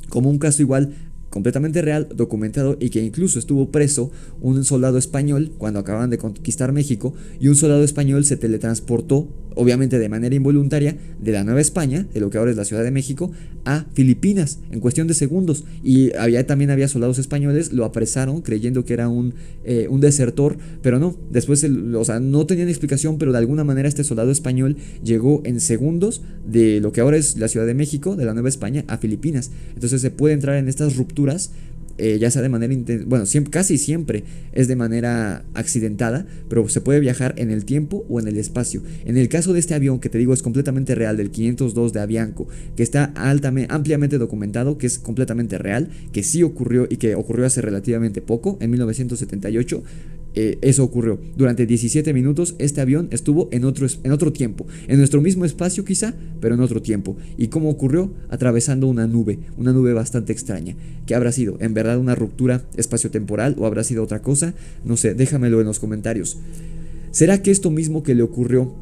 como un caso igual completamente real, documentado, y que incluso estuvo preso un soldado español cuando acababan de conquistar México, y un soldado español se teletransportó, obviamente de manera involuntaria, de la Nueva España, de lo que ahora es la Ciudad de México, a Filipinas en cuestión de segundos. Y también había soldados españoles, lo apresaron creyendo que era un desertor, pero no, después no tenían explicación, pero de alguna manera este soldado español llegó en segundos de lo que ahora es la Ciudad de México, de la Nueva España, a Filipinas. Entonces se puede entrar en estas rupturas, ya sea de manera casi siempre es de manera accidentada, pero se puede viajar en el tiempo o en el espacio. En el caso de este avión que te digo es completamente real, del 502 de Avianco, que está ampliamente documentado, que es completamente real, que sí ocurrió y que ocurrió hace relativamente poco, en 1978. Eso ocurrió. Durante 17 minutos este avión estuvo en otro tiempo, en nuestro mismo espacio quizá, pero en otro tiempo. ¿Y cómo ocurrió? Atravesando una nube bastante extraña. ¿Qué habrá sido? ¿En verdad una ruptura espaciotemporal o habrá sido otra cosa? No sé, déjamelo en los comentarios. ¿Será que esto mismo que le ocurrió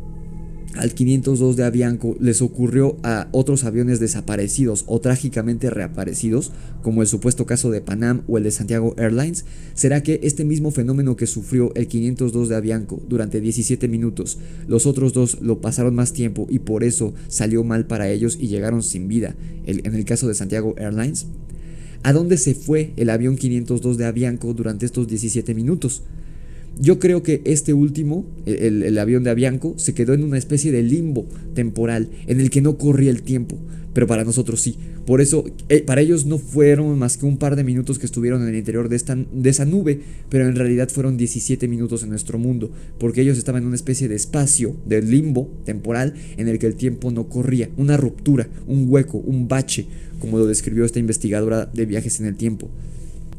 al 502 de Avianco les ocurrió a otros aviones desaparecidos o trágicamente reaparecidos, como el supuesto caso de Panam o el de Santiago Airlines? ¿Será que este mismo fenómeno que sufrió el 502 de Avianco durante 17 minutos, los otros dos lo pasaron más tiempo y por eso salió mal para ellos y llegaron sin vida, en el caso de Santiago Airlines? ¿A dónde se fue el avión 502 de Avianco durante estos 17 minutos? Yo creo que este último, el avión de Avianco, se quedó en una especie de limbo temporal en el que no corría el tiempo, pero para nosotros sí. Por eso, para ellos no fueron más que un par de minutos que estuvieron en el interior de esa nube, pero en realidad fueron 17 minutos en nuestro mundo, porque ellos estaban en una especie de espacio, de limbo temporal, en el que el tiempo no corría, una ruptura, un hueco, un bache, como lo describió esta investigadora de viajes en el tiempo.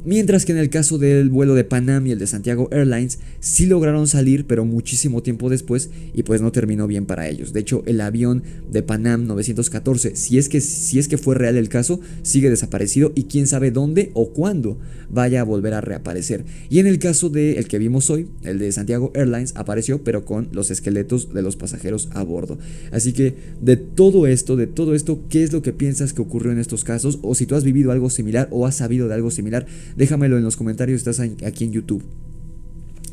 Mientras que en el caso del vuelo de Panam y el de Santiago Airlines sí lograron salir, pero muchísimo tiempo después, y pues no terminó bien para ellos. De hecho, el avión de Panam 914, si es que fue real el caso, sigue desaparecido y quién sabe dónde o cuándo vaya a volver a reaparecer. Y en el caso del que vimos hoy, el de Santiago Airlines, apareció pero con los esqueletos de los pasajeros a bordo. Así que de todo esto, ¿qué es lo que piensas que ocurrió en estos casos? O si tú has vivido algo similar o has sabido de algo similar, déjamelo en los comentarios, estás aquí en YouTube.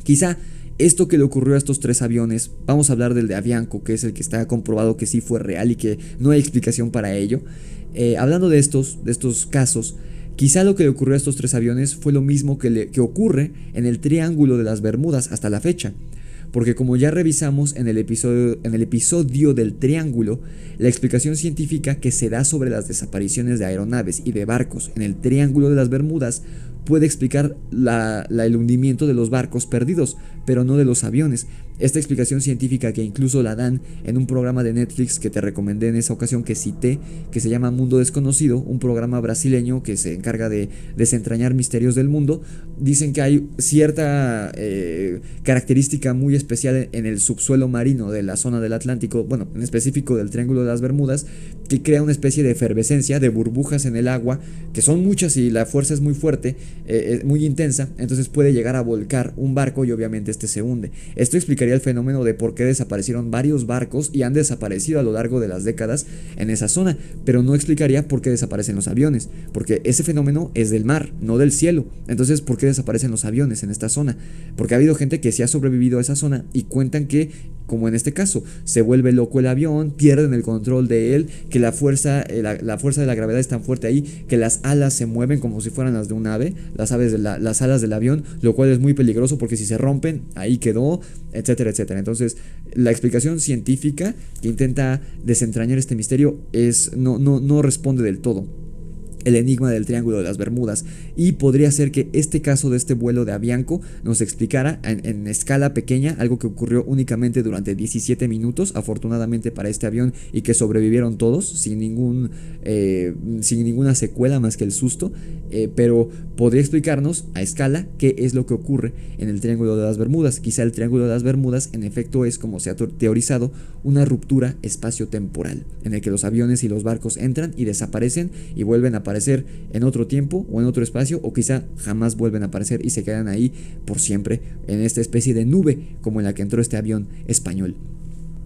Quizá esto que le ocurrió a estos 3 aviones, vamos a hablar del de Avianco, que es el que está comprobado que sí fue real y que no hay explicación para ello. Hablando de estos casos, quizá lo que le ocurrió a estos 3 aviones fue lo mismo que ocurre en el Triángulo de las Bermudas hasta la fecha. Porque como ya revisamos en el episodio del Triángulo, la explicación científica que se da sobre las desapariciones de aeronaves y de barcos en el Triángulo de las Bermudas puede explicar el hundimiento de los barcos perdidos, pero no de los aviones. Esta explicación científica, que incluso la dan en un programa de Netflix que te recomendé en esa ocasión, que cité, que se llama Mundo Desconocido, un programa brasileño que se encarga de desentrañar misterios del mundo, dicen que hay cierta característica muy especial en el subsuelo marino de la zona del Atlántico, bueno, en específico del Triángulo de las Bermudas, que crea una especie de efervescencia, de burbujas en el agua, que son muchas y la fuerza es muy fuerte, muy intensa, entonces puede llegar a volcar un barco y obviamente este se hunde. Esto explicaría el fenómeno de por qué desaparecieron varios barcos y han desaparecido a lo largo de las décadas en esa zona, pero no explicaría por qué desaparecen los aviones, porque ese fenómeno es del mar, no del cielo. Entonces, ¿por qué desaparecen los aviones en esta zona? Porque ha habido gente que sí ha sobrevivido a esa zona y cuentan que como en este caso, se vuelve loco el avión, pierden el control de él, que la fuerza de la gravedad es tan fuerte ahí que las alas se mueven como si fueran las de un ave, las alas del avión, lo cual es muy peligroso porque si se rompen, ahí quedó, etcétera, etcétera. Entonces, la explicación científica que intenta desentrañar este misterio no responde del todo el enigma del Triángulo de las Bermudas, y podría ser que este caso de este vuelo de Avianco nos explicara en escala pequeña algo que ocurrió únicamente durante 17 minutos, afortunadamente para este avión, y que sobrevivieron todos sin ninguna secuela más que el susto, pero podría explicarnos a escala qué es lo que ocurre en el Triángulo de las Bermudas. Quizá el Triángulo de las Bermudas en efecto es, como se ha teorizado, una ruptura espacio-temporal en el que los aviones y los barcos entran y desaparecen y vuelven a aparecer en otro tiempo o en otro espacio, o quizá jamás vuelven a aparecer y se quedan ahí por siempre en esta especie de nube como en la que entró este avión español.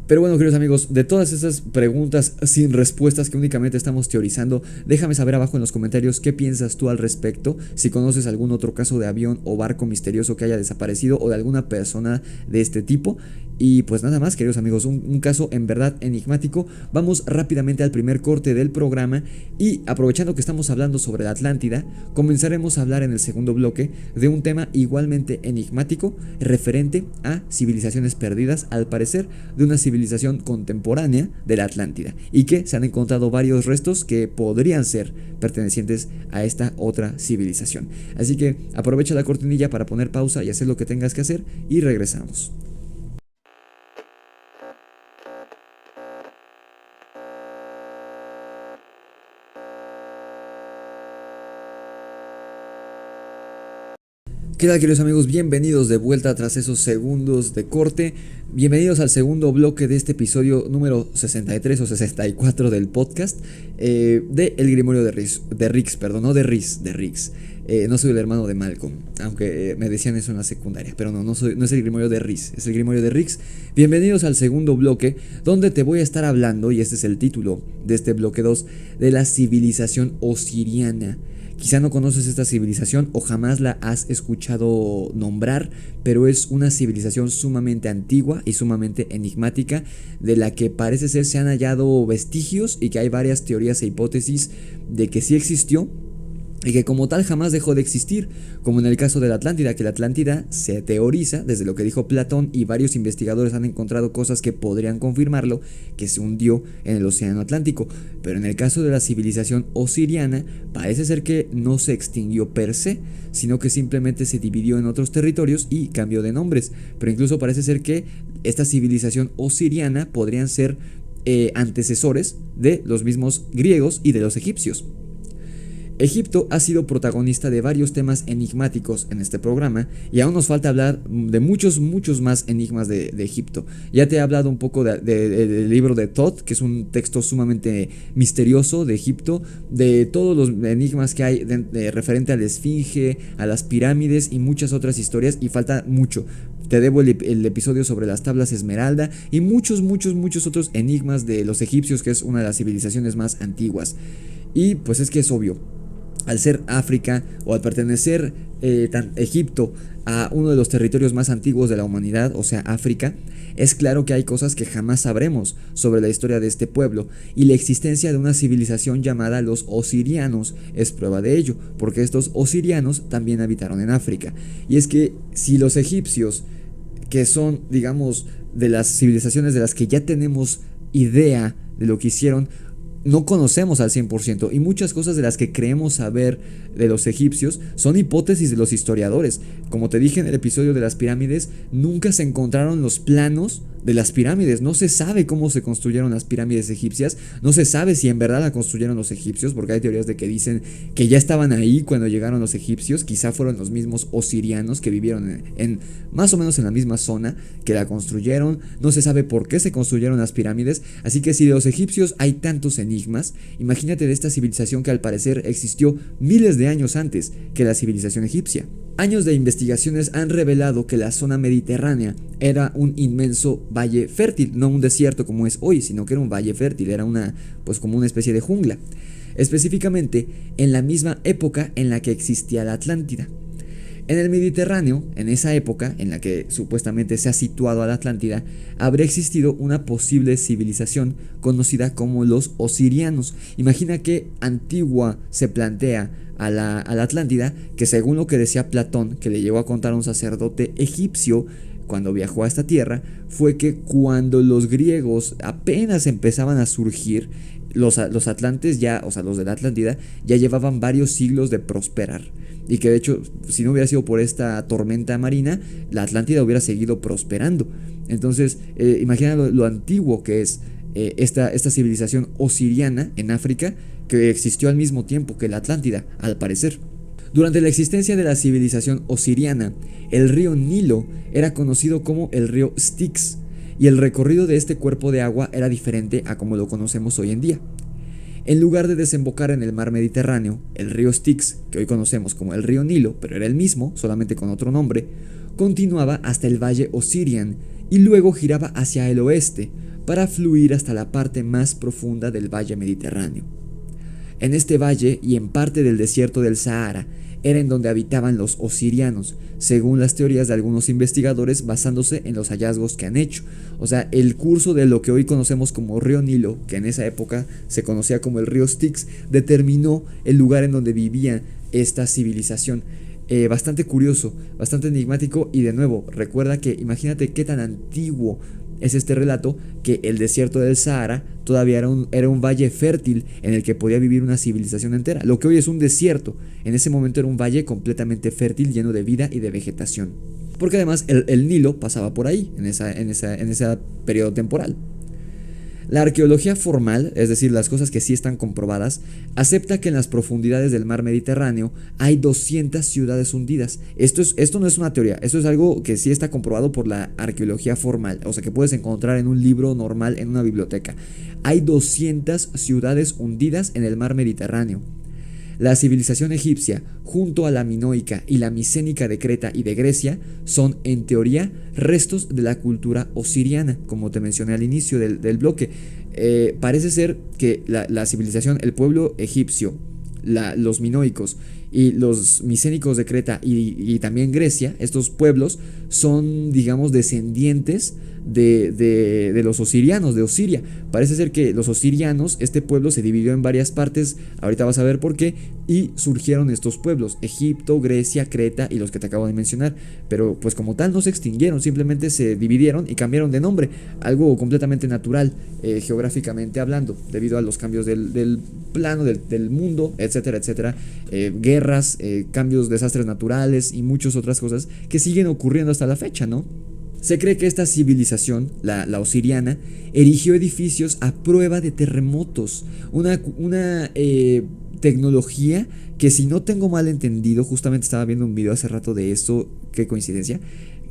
Pero bueno, queridos amigos, de todas esas preguntas sin respuestas que únicamente estamos teorizando, déjame saber abajo en los comentarios qué piensas tú al respecto, si conoces algún otro caso de avión o barco misterioso que haya desaparecido o de alguna persona de este tipo. Y pues nada más, queridos amigos, un caso en verdad enigmático. Vamos rápidamente al primer corte del programa y, aprovechando que estamos hablando sobre la Atlántida, comenzaremos a hablar en el segundo bloque de un tema igualmente enigmático referente a civilizaciones perdidas, al parecer de una civilización contemporánea de la Atlántida, y que se han encontrado varios restos que podrían ser pertenecientes a esta otra civilización. Así que aprovecha la cortinilla para poner pausa y hacer lo que tengas que hacer, y regresamos. ¿Qué tal, queridos amigos? Bienvenidos de vuelta tras esos segundos de corte. Bienvenidos al segundo bloque de este episodio número 63 o 64 del podcast de El Grimorio de Rix, perdón, no de Riz, de Rix. No soy el hermano de Malcolm, aunque me decían eso en la secundaria, pero no es el Grimorio de Riz, es el Grimorio de Rix. Bienvenidos al segundo bloque, donde te voy a estar hablando, y este es el título de este bloque 2, de la civilización osiriana. Quizá no conoces esta civilización o jamás la has escuchado nombrar, pero es una civilización sumamente antigua y sumamente enigmática, de la que parece ser se han hallado vestigios y que hay varias teorías e hipótesis de que sí existió y que como tal jamás dejó de existir, como en el caso de la Atlántida, que la Atlántida se teoriza, desde lo que dijo Platón, y varios investigadores han encontrado cosas que podrían confirmarlo, que se hundió en el océano Atlántico. Pero en el caso de la civilización osiriana, parece ser que no se extinguió per se, sino que simplemente se dividió en otros territorios y cambió de nombres. Pero incluso parece ser que esta civilización osiriana podrían ser antecesores de los mismos griegos y de los egipcios. Egipto ha sido protagonista de varios temas enigmáticos en este programa, y aún nos falta hablar de muchos más enigmas de Egipto. Ya te he hablado un poco del libro de Thoth, que es un texto sumamente misterioso de Egipto, de todos los enigmas que hay referente a la Esfinge, a las pirámides y muchas otras historias, y falta mucho. Te debo el episodio sobre las tablas Esmeralda y muchos otros enigmas de los egipcios, que es una de las civilizaciones más antiguas. Y pues es que es obvio, al ser África o al pertenecer Egipto a uno de los territorios más antiguos de la humanidad, o sea África, es claro que hay cosas que jamás sabremos sobre la historia de este pueblo, y la existencia de una civilización llamada los osirianos es prueba de ello, porque estos osirianos también habitaron en África. Y es que si los egipcios, que son, digamos, de las civilizaciones de las que ya tenemos idea de lo que hicieron, no conocemos al 100%, y muchas cosas de las que creemos saber de los egipcios son hipótesis de los historiadores. Como te dije en el episodio de las pirámides, nunca se encontraron los planos de las pirámides. No se sabe cómo se construyeron las pirámides egipcias, no se sabe si en verdad la construyeron los egipcios, porque hay teorías de que dicen que ya estaban ahí cuando llegaron los egipcios. Quizá fueron los mismos osirianos que vivieron en más o menos en la misma zona que la construyeron. No se sabe por qué se construyeron las pirámides, así que si de los egipcios hay tantos enigmas, imagínate de esta civilización que al parecer existió miles de años antes que la civilización egipcia. Años de investigaciones han revelado que la zona mediterránea era un inmenso valle fértil, no un desierto como es hoy, sino que era un valle fértil, era como una especie de jungla, específicamente en la misma época en la que existía la Atlántida. En el Mediterráneo, en esa época en la que supuestamente se ha situado a la Atlántida, habría existido una posible civilización conocida como los osirianos. Imagina que Antigua se plantea a la Atlántida, que según lo que decía Platón, que le llegó a contar a un sacerdote egipcio cuando viajó a esta tierra, fue que cuando los griegos apenas empezaban a surgir, los atlantes ya, o sea, los de la Atlántida, ya llevaban varios siglos de prosperar. Y que de hecho, si no hubiera sido por esta tormenta marina, la Atlántida hubiera seguido prosperando. Entonces, imagina lo antiguo que es esta civilización osiriana en África, que existió al mismo tiempo que la Atlántida, al parecer. Durante la existencia de la civilización osiriana, el río Nilo era conocido como el río Styx, y el recorrido de este cuerpo de agua era diferente a como lo conocemos hoy en día. En lugar de desembocar en el mar Mediterráneo, el río Styx, que hoy conocemos como el río Nilo, pero era el mismo, solamente con otro nombre, continuaba hasta el valle Osirian y luego giraba hacia el oeste para fluir hasta la parte más profunda del valle Mediterráneo. En este valle y en parte del desierto del Sahara era en donde habitaban los osirianos, según las teorías de algunos investigadores basándose en los hallazgos que han hecho. O sea, el curso de lo que hoy conocemos como río Nilo, que en esa época se conocía como el río Styx, determinó el lugar en donde vivía esta civilización. Bastante curioso, bastante enigmático, y de nuevo, recuerda que imagínate qué tan antiguo es este relato, que el desierto del Sahara todavía era un valle fértil en el que podía vivir una civilización entera. Lo que hoy es un desierto, en ese momento era un valle completamente fértil, lleno de vida y de vegetación. Porque además el Nilo pasaba por ahí, en ese periodo temporal. La arqueología formal, es decir, las cosas que sí están comprobadas, acepta que en las profundidades del mar Mediterráneo hay 200 ciudades hundidas. Esto no es una teoría, esto es algo que sí está comprobado por la arqueología formal, o sea que puedes encontrar en un libro normal en una biblioteca. Hay 200 ciudades hundidas en el mar Mediterráneo. La civilización egipcia, junto a la minoica y la micénica de Creta y de Grecia, son en teoría restos de la cultura osiriana, como te mencioné al inicio del bloque. Parece ser que la civilización, el pueblo egipcio, los minoicos y los micénicos de Creta y también Grecia, estos pueblos son, digamos, descendientes de los osirianos, de Osiria. Parece ser que los osirianos, este pueblo se dividió en varias partes, ahorita vas a ver por qué, y surgieron estos pueblos, Egipto, Grecia, Creta y los que te acabo de mencionar, pero pues como tal no se extinguieron, simplemente se dividieron y cambiaron de nombre, algo completamente natural, geográficamente hablando, debido a los cambios del plano, del mundo, etcétera, etcétera, guerras, cambios, desastres naturales y muchas otras cosas que siguen ocurriendo hasta la fecha, ¿no? Se cree que esta civilización, la osiriana, erigió edificios a prueba de terremotos, una tecnología que, si no tengo mal entendido, justamente estaba viendo un video hace rato de esto, qué coincidencia.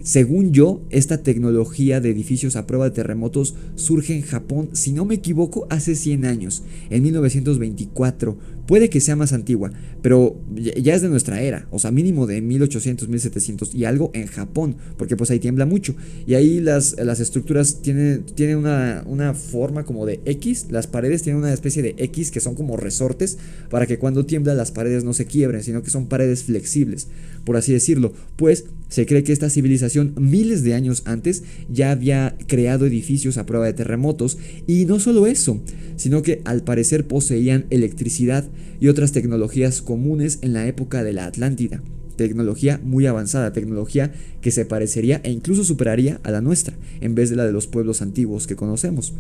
Según yo, esta tecnología de edificios a prueba de terremotos surge en Japón, si no me equivoco, hace 100 años, en 1924. Puede que sea más antigua, pero ya es de nuestra era, o sea, mínimo de 1800, 1700 y algo en Japón, porque pues ahí tiembla mucho. Y ahí las estructuras tienen una forma como de X, las paredes tienen una especie de X que son como resortes para que cuando tiembla las paredes no se quiebren, sino que son paredes flexibles, por así decirlo. Pues se cree que esta civilización miles de años antes ya había creado edificios a prueba de terremotos, y no solo eso, sino que al parecer poseían electricidad y otras tecnologías comunes en la época de la Atlántida. Tecnología muy avanzada, tecnología que se parecería e incluso superaría a la nuestra, en vez de la de los pueblos antiguos que conocemos.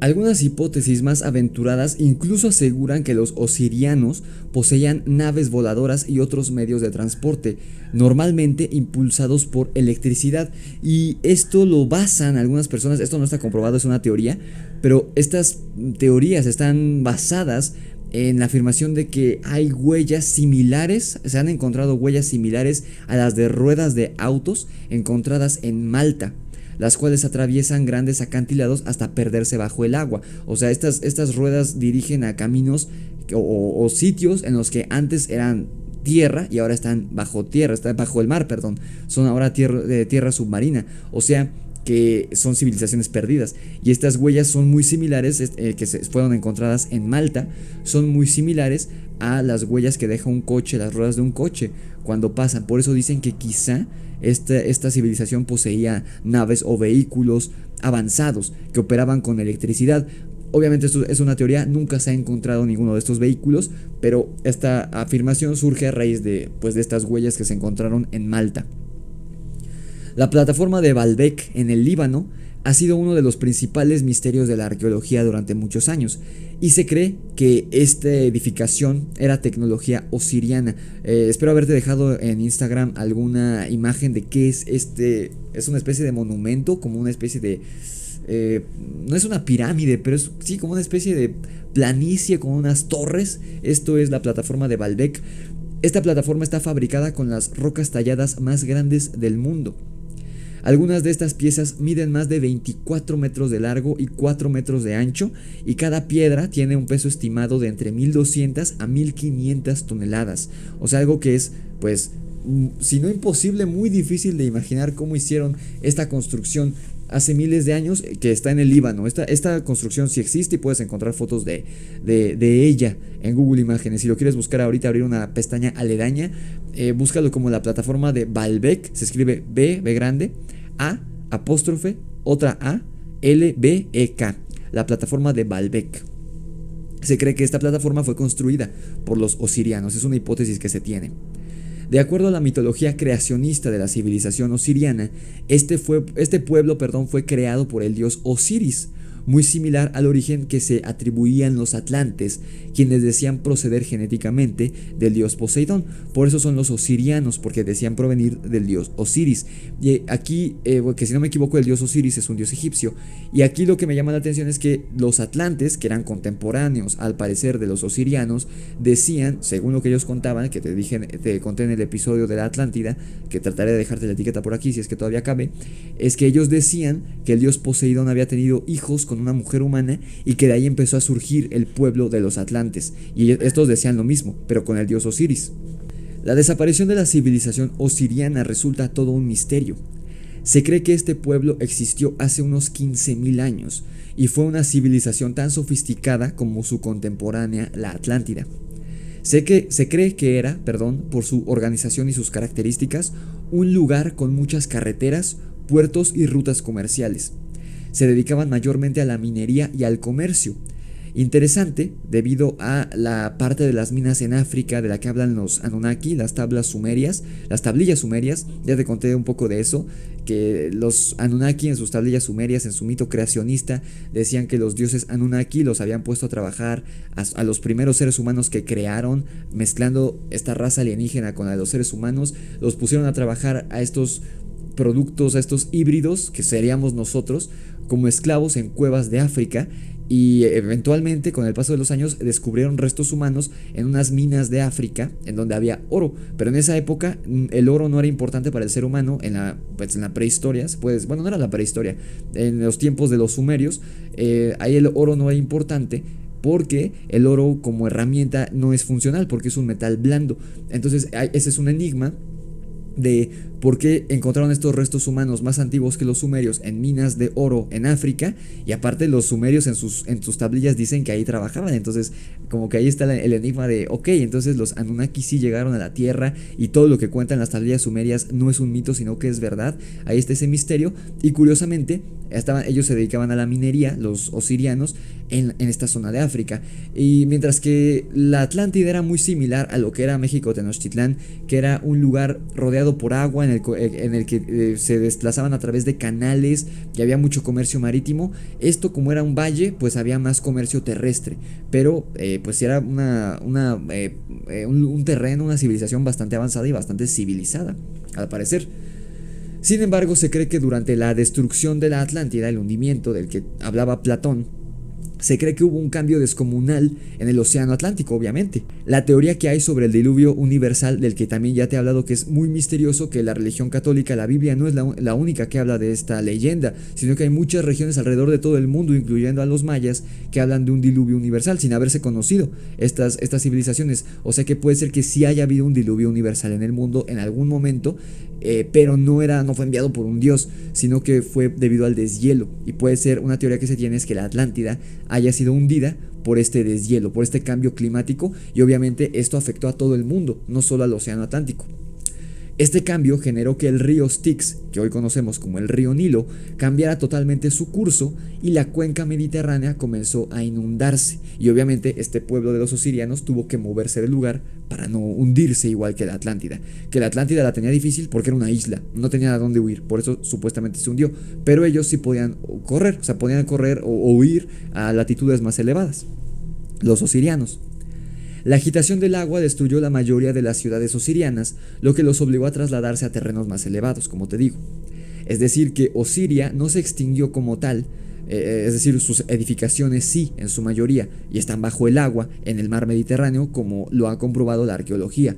Algunas hipótesis más aventuradas incluso aseguran que los osirianos poseían naves voladoras y otros medios de transporte, normalmente impulsados por electricidad, y esto lo basan algunas personas, esto no está comprobado, es una teoría, pero estas teorías están basadas en la afirmación de que hay huellas similares, se han encontrado huellas similares a las de ruedas de autos encontradas en Malta, las cuales atraviesan grandes acantilados hasta perderse bajo el agua. O sea, estas ruedas dirigen a caminos o sitios en los que antes eran tierra y ahora están bajo tierra, están bajo el mar, perdón, son ahora tierra submarina. O sea, que son civilizaciones perdidas. Y estas huellas son muy similares, que fueron encontradas en Malta, son muy similares a las huellas que deja un coche, las ruedas de un coche cuando pasan. Por eso dicen que quizá esta civilización poseía naves o vehículos avanzados que operaban con electricidad. Obviamente esto es una teoría, nunca se ha encontrado ninguno de estos vehículos, pero esta afirmación surge a raíz de estas huellas que se encontraron en Malta. La plataforma de Baalbek en el Líbano ha sido uno de los principales misterios de la arqueología durante muchos años, y se cree que esta edificación era tecnología osiriana. Espero haberte dejado en Instagram alguna imagen de qué es es una especie de monumento, como una especie de... no es una pirámide, pero es sí como una especie de planicie con unas torres. Esto es la plataforma de Baalbek. Esta plataforma está fabricada con las rocas talladas más grandes del mundo. Algunas de estas piezas miden más de 24 metros de largo y 4 metros de ancho, y cada piedra tiene un peso estimado de entre 1200 a 1500 toneladas. O sea, algo que es, pues, si no imposible, muy difícil de imaginar cómo hicieron esta construcción hace miles de años, que está en el Líbano. Esta construcción sí existe y puedes encontrar fotos de ella en Google Imágenes. Si lo quieres buscar ahorita, abrir una pestaña aledaña, búscalo como la plataforma de Baalbek. Se escribe B grande, A, apóstrofe, otra A, L-B-E-K. La plataforma de Baalbek. Se cree que esta plataforma fue construida por los osirianos. Es una hipótesis que se tiene. De acuerdo a la mitología creacionista de la civilización osiriana, este pueblo fue creado por el dios Osiris, muy similar al origen que se atribuían los atlantes, quienes decían proceder genéticamente del dios Poseidón. Por eso son los osirianos, porque decían provenir del dios Osiris. Y aquí, que si no me equivoco, el dios Osiris es un dios egipcio. Y aquí lo que me llama la atención es que los atlantes, que eran contemporáneos al parecer de los osirianos, decían, según lo que ellos contaban, que te conté en el episodio de la Atlántida, que trataré de dejarte la etiqueta por aquí si es que todavía cabe, es que ellos decían que el dios Poseidón había tenido hijos con una mujer humana y que de ahí empezó a surgir el pueblo de los atlantes, y estos decían lo mismo, pero con el dios Osiris. La desaparición de la civilización osiriana resulta todo un misterio. Se cree que este pueblo existió hace unos 15.000 años y fue una civilización tan sofisticada como su contemporánea, la Atlántida. Se cree que era, por su organización y sus características, un lugar con muchas carreteras, puertos y rutas comerciales. Se dedicaban mayormente a la minería y al comercio. Interesante, debido a la parte de las minas en África de la que hablan los Anunnaki, las tablillas sumerias, ya te conté un poco de eso, que los Anunnaki en sus tablillas sumerias, en su mito creacionista, decían que los dioses Anunnaki los habían puesto a trabajar a los primeros seres humanos que crearon, mezclando esta raza alienígena con la de los seres humanos, los pusieron a trabajar a estos productos, a estos híbridos que seríamos nosotros, como esclavos en cuevas de África, y eventualmente con el paso de los años descubrieron restos humanos en unas minas de África en donde había oro, pero en esa época el oro no era importante para el ser humano. En la prehistoria, no era la prehistoria, en los tiempos de los sumerios, ahí el oro no era importante, porque el oro como herramienta no es funcional, porque es un metal blando. Entonces ese es un enigma de por qué encontraron estos restos humanos más antiguos que los sumerios en minas de oro en África, y aparte los sumerios en sus tablillas dicen que ahí trabajaban. Entonces como que ahí está el enigma de ok, entonces los Anunnaki sí llegaron a la Tierra y todo lo que cuentan las tablillas sumerias no es un mito sino que es verdad. Ahí está ese misterio, y curiosamente ellos se dedicaban a la minería, los osirianos, en esta zona de África. Y mientras que la Atlántida era muy similar a lo que era México Tenochtitlán, que era un lugar rodeado por agua en el que se desplazaban a través de canales y había mucho comercio marítimo. Esto, como era un valle, pues había más comercio terrestre, pero pues era un terreno, una civilización bastante avanzada y bastante civilizada, al parecer. Sin embargo, se cree que durante la destrucción de la Atlántida, el hundimiento del que hablaba Platón, se cree que hubo un cambio descomunal en el océano Atlántico, obviamente. La teoría que hay sobre el diluvio universal, del que también ya te he hablado, que es muy misterioso, que la religión católica, la Biblia, no es la única que habla de esta leyenda, sino que hay muchas regiones alrededor de todo el mundo, incluyendo a los mayas, que hablan de un diluvio universal sin haberse conocido estas civilizaciones. O sea que puede ser que sí haya habido un diluvio universal en el mundo en algún momento, pero no fue enviado por un dios, sino que fue debido al deshielo. Y puede ser, una teoría que se tiene es que la Atlántida haya sido hundida por este deshielo, por este cambio climático, y obviamente esto afectó a todo el mundo, no solo al océano Atlántico. Este cambio generó que el río Styx, que hoy conocemos como el río Nilo, cambiara totalmente su curso y la cuenca mediterránea comenzó a inundarse. Y obviamente este pueblo de los osirianos tuvo que moverse del lugar para no hundirse igual que la Atlántida. Que la Atlántida la tenía difícil porque era una isla, no tenía a dónde huir, por eso supuestamente se hundió. Pero ellos sí podían correr, o sea, podían correr o huir a latitudes más elevadas, los osirianos. La agitación del agua destruyó la mayoría de las ciudades osirianas, lo que los obligó a trasladarse a terrenos más elevados, como te digo. Es decir, que Osiria no se extinguió como tal, es decir, sus edificaciones sí, en su mayoría, y están bajo el agua, en el mar Mediterráneo, como lo ha comprobado la arqueología,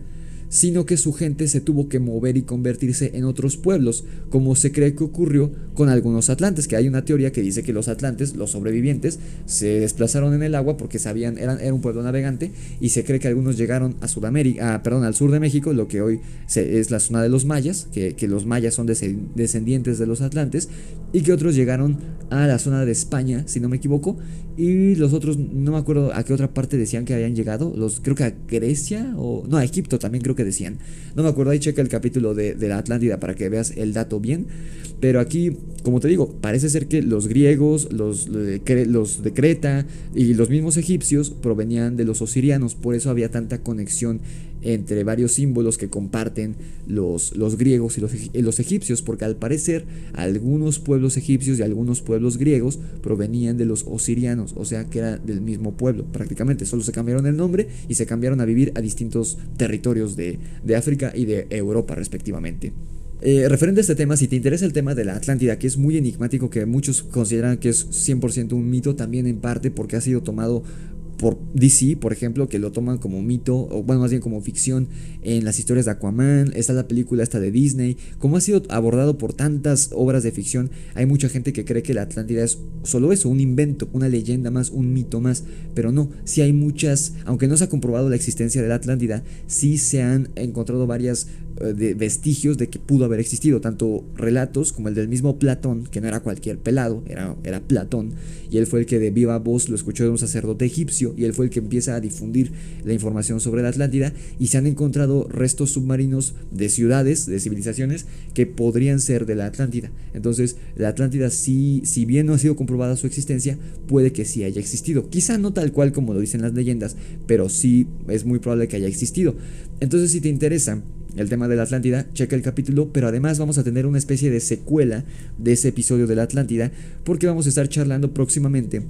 sino que su gente se tuvo que mover y convertirse en otros pueblos, como se cree que ocurrió con algunos atlantes, que hay una teoría que dice que los atlantes, los sobrevivientes, se desplazaron en el agua porque sabían, era un pueblo navegante, y se cree que algunos llegaron a Sudamérica, al sur de México, lo que hoy es la zona de los mayas, que los mayas son descendientes de los atlantes, y que otros llegaron a la zona de España, si no me equivoco, y los otros, no me acuerdo a qué otra parte decían que habían llegado, creo que a Grecia, o no, a Egipto también creo que decían, no me acuerdo, ahí checa el capítulo de la Atlántida para que veas el dato bien, pero aquí, como te digo, parece ser que los griegos, los de Creta y los mismos egipcios provenían de los osirianos, por eso había tanta conexión entre varios símbolos que comparten los griegos y los egipcios, porque al parecer algunos pueblos egipcios y algunos pueblos griegos provenían de los osirianos, o sea que era del mismo pueblo prácticamente, solo se cambiaron el nombre y se cambiaron a vivir a distintos territorios de África y de Europa respectivamente. Referente a este tema, si te interesa el tema de la Atlántida, que es muy enigmático, que muchos consideran que es 100% un mito, también en parte porque ha sido tomado por DC, por ejemplo, que lo toman como mito, o bueno, más bien como ficción en las historias de Aquaman, está la película esta de Disney, como ha sido abordado por tantas obras de ficción, hay mucha gente que cree que la Atlántida es solo eso, un invento, una leyenda más, un mito más, pero no, sí hay muchas, aunque no se ha comprobado la existencia de la Atlántida, sí se han encontrado varias de vestigios de que pudo haber existido, tanto relatos como el del mismo Platón, que no era cualquier pelado, era Platón, y él fue el que de viva voz lo escuchó de un sacerdote egipcio, y él fue el que empieza a difundir la información sobre la Atlántida, y se han encontrado restos submarinos de ciudades, de civilizaciones que podrían ser de la Atlántida. Entonces la Atlántida, sí, si bien no ha sido comprobada su existencia, puede que sí haya existido, quizá no tal cual como lo dicen las leyendas, pero sí es muy probable que haya existido. Entonces, si te interesa el tema de la Atlántida, checa el capítulo, pero además vamos a tener una especie de secuela de ese episodio de la Atlántida, porque vamos a estar charlando próximamente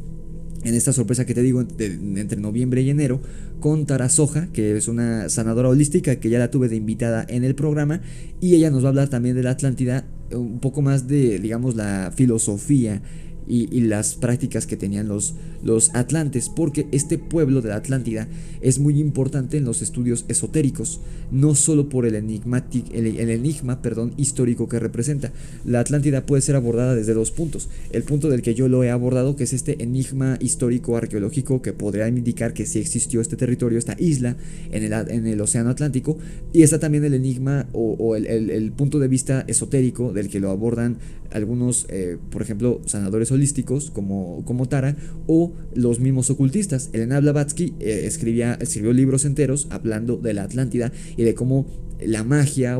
en esta sorpresa que te digo entre noviembre y enero con Tara Soja, que es una sanadora holística que ya la tuve de invitada en el programa, y ella nos va a hablar también de la Atlántida, un poco más de, digamos, la filosofía y las prácticas que tenían los atlantes, porque este pueblo de la Atlántida es muy importante en los estudios esotéricos, no solo por el enigma histórico que representa. La Atlántida puede ser abordada desde dos puntos: el punto del que yo lo he abordado, que es este enigma histórico arqueológico que podría indicar que sí existió este territorio, esta isla en el océano Atlántico, y está también el enigma o el punto de vista esotérico del que lo abordan algunos, por ejemplo, sanadores holísticos como Tara, o los mismos ocultistas. Elena Blavatsky escribió libros enteros hablando de la Atlántida y de cómo la magia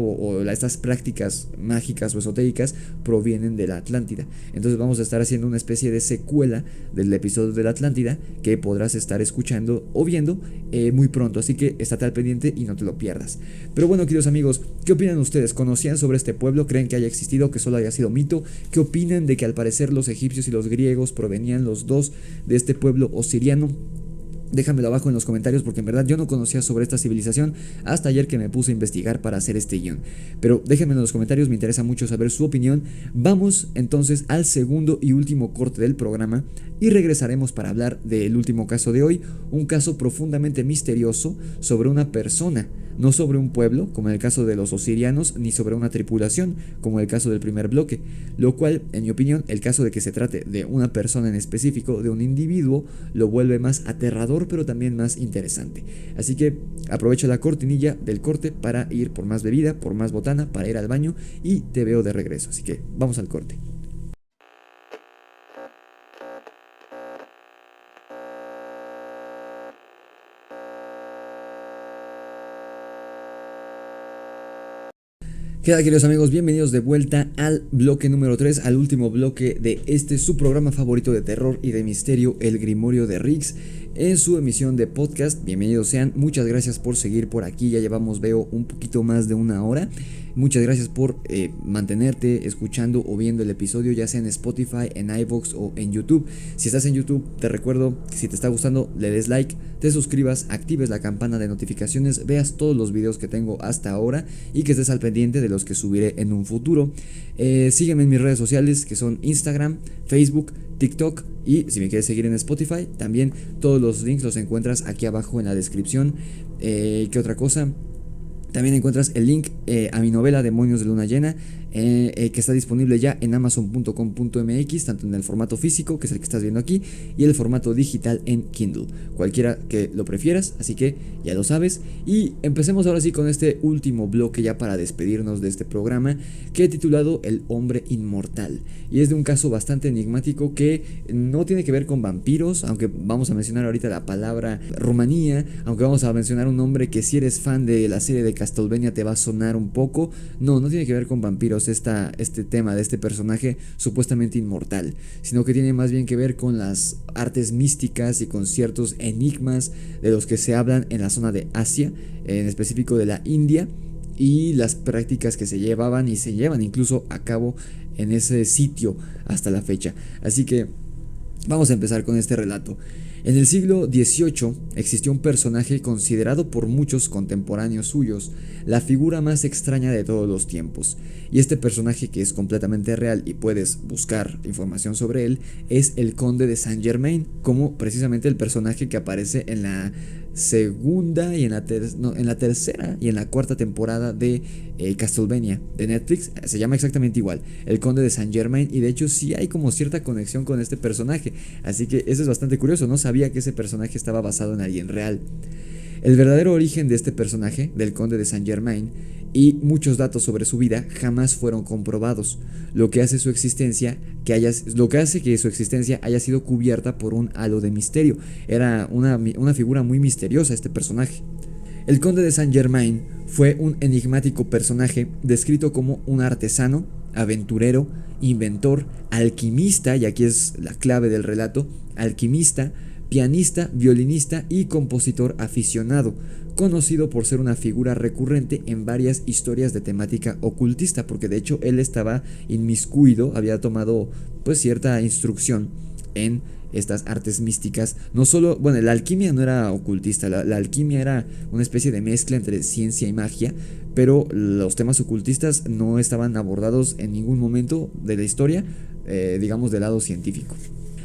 estas prácticas mágicas o esotéricas provienen de la Atlántida. Entonces vamos a estar haciendo una especie de secuela del episodio de la Atlántida que podrás estar escuchando o viendo muy pronto, así que estate al pendiente y no te lo pierdas. Pero bueno, queridos amigos, ¿qué opinan ustedes? ¿Conocían sobre este pueblo? ¿Creen que haya existido, que solo haya sido mito? ¿Qué opinan de que al parecer los egipcios y los griegos provenían los dos de este pueblo osiriano? Déjamelo abajo en los comentarios, porque en verdad yo no conocía sobre esta civilización hasta ayer que me puse a investigar para hacer este guión. Pero déjenmelo en los comentarios, me interesa mucho saber su opinión. Vamos entonces al segundo y último corte del programa y regresaremos para hablar del último caso de hoy, un caso profundamente misterioso sobre una persona no sobre un pueblo, como en el caso de los osirianos, ni sobre una tripulación, como en el caso del primer bloque, lo cual, en mi opinión, el caso de que se trate de una persona en específico, de un individuo, lo vuelve más aterrador, pero también más interesante. Así que aprovecho la cortinilla del corte para ir por más bebida, por más botana, para ir al baño y te veo de regreso. Así que vamos al corte. ¿Qué tal, queridos amigos? Bienvenidos de vuelta al bloque número 3, al último bloque de su programa favorito de terror y de misterio, El Grimorio de Riggs, en su emisión de podcast. Bienvenidos sean, muchas gracias por seguir por aquí, ya llevamos, veo, un poquito más de una hora. Muchas gracias por mantenerte escuchando o viendo el episodio, ya sea en Spotify, en iVoox o en YouTube. Si estás en YouTube, te recuerdo que si te está gustando, le des like, te suscribas, actives la campana de notificaciones, veas todos los videos que tengo hasta ahora y que estés al pendiente de los que subiré en un futuro. Sígueme en mis redes sociales, que son Instagram, Facebook, TikTok, y si me quieres seguir en Spotify, también todos los links los encuentras aquí abajo en la descripción. ¿Qué otra cosa? También encuentras el link a mi novela Demonios de Luna Llena, que está disponible ya en amazon.com.mx, tanto en el formato físico, que es el que estás viendo aquí, y el formato digital en Kindle, cualquiera que lo prefieras, así que ya lo sabes. Y empecemos ahora sí con este último bloque ya para despedirnos de este programa, que he titulado El Hombre Inmortal, y es de un caso bastante enigmático que no tiene que ver con vampiros, aunque vamos a mencionar ahorita la palabra Rumanía, aunque vamos a mencionar un nombre que si eres fan de la serie de Castlevania te va a sonar un poco. No tiene que ver con vampiros este tema de este personaje supuestamente inmortal, sino que tiene más bien que ver con las artes místicas y con ciertos enigmas de los que se hablan en la zona de Asia, en específico de la India, y las prácticas que se llevaban y se llevan incluso a cabo en ese sitio hasta la fecha. Así que vamos a empezar con este relato. En el siglo XVIII existió un personaje considerado por muchos contemporáneos suyos la figura más extraña de todos los tiempos, y este personaje, que es completamente real y puedes buscar información sobre él, es el Conde de Saint Germain, como precisamente el personaje que aparece en la segunda y en la tercera y en la cuarta temporada de Castlevania de Netflix. Se llama exactamente igual, el Conde de Saint Germain, y de hecho sí hay como cierta conexión con este personaje, así que eso es bastante curioso. No sabía que ese personaje estaba basado en alguien real. El verdadero origen de este personaje, del Conde de Saint Germain, y muchos datos sobre su vida jamás fueron comprobados, lo que hace que su existencia haya sido cubierta por un halo de misterio. Era una figura muy misteriosa este personaje. El Conde de Saint Germain fue un enigmático personaje descrito como un artesano, aventurero, inventor, alquimista, y aquí es la clave del relato, alquimista, pianista, violinista y compositor aficionado, conocido por ser una figura recurrente en varias historias de temática ocultista, porque de hecho él estaba inmiscuido, había tomado pues cierta instrucción en estas artes místicas. No solo, bueno, la alquimia no era ocultista, la alquimia era una especie de mezcla entre ciencia y magia, pero los temas ocultistas no estaban abordados en ningún momento de la historia, digamos, del lado científico.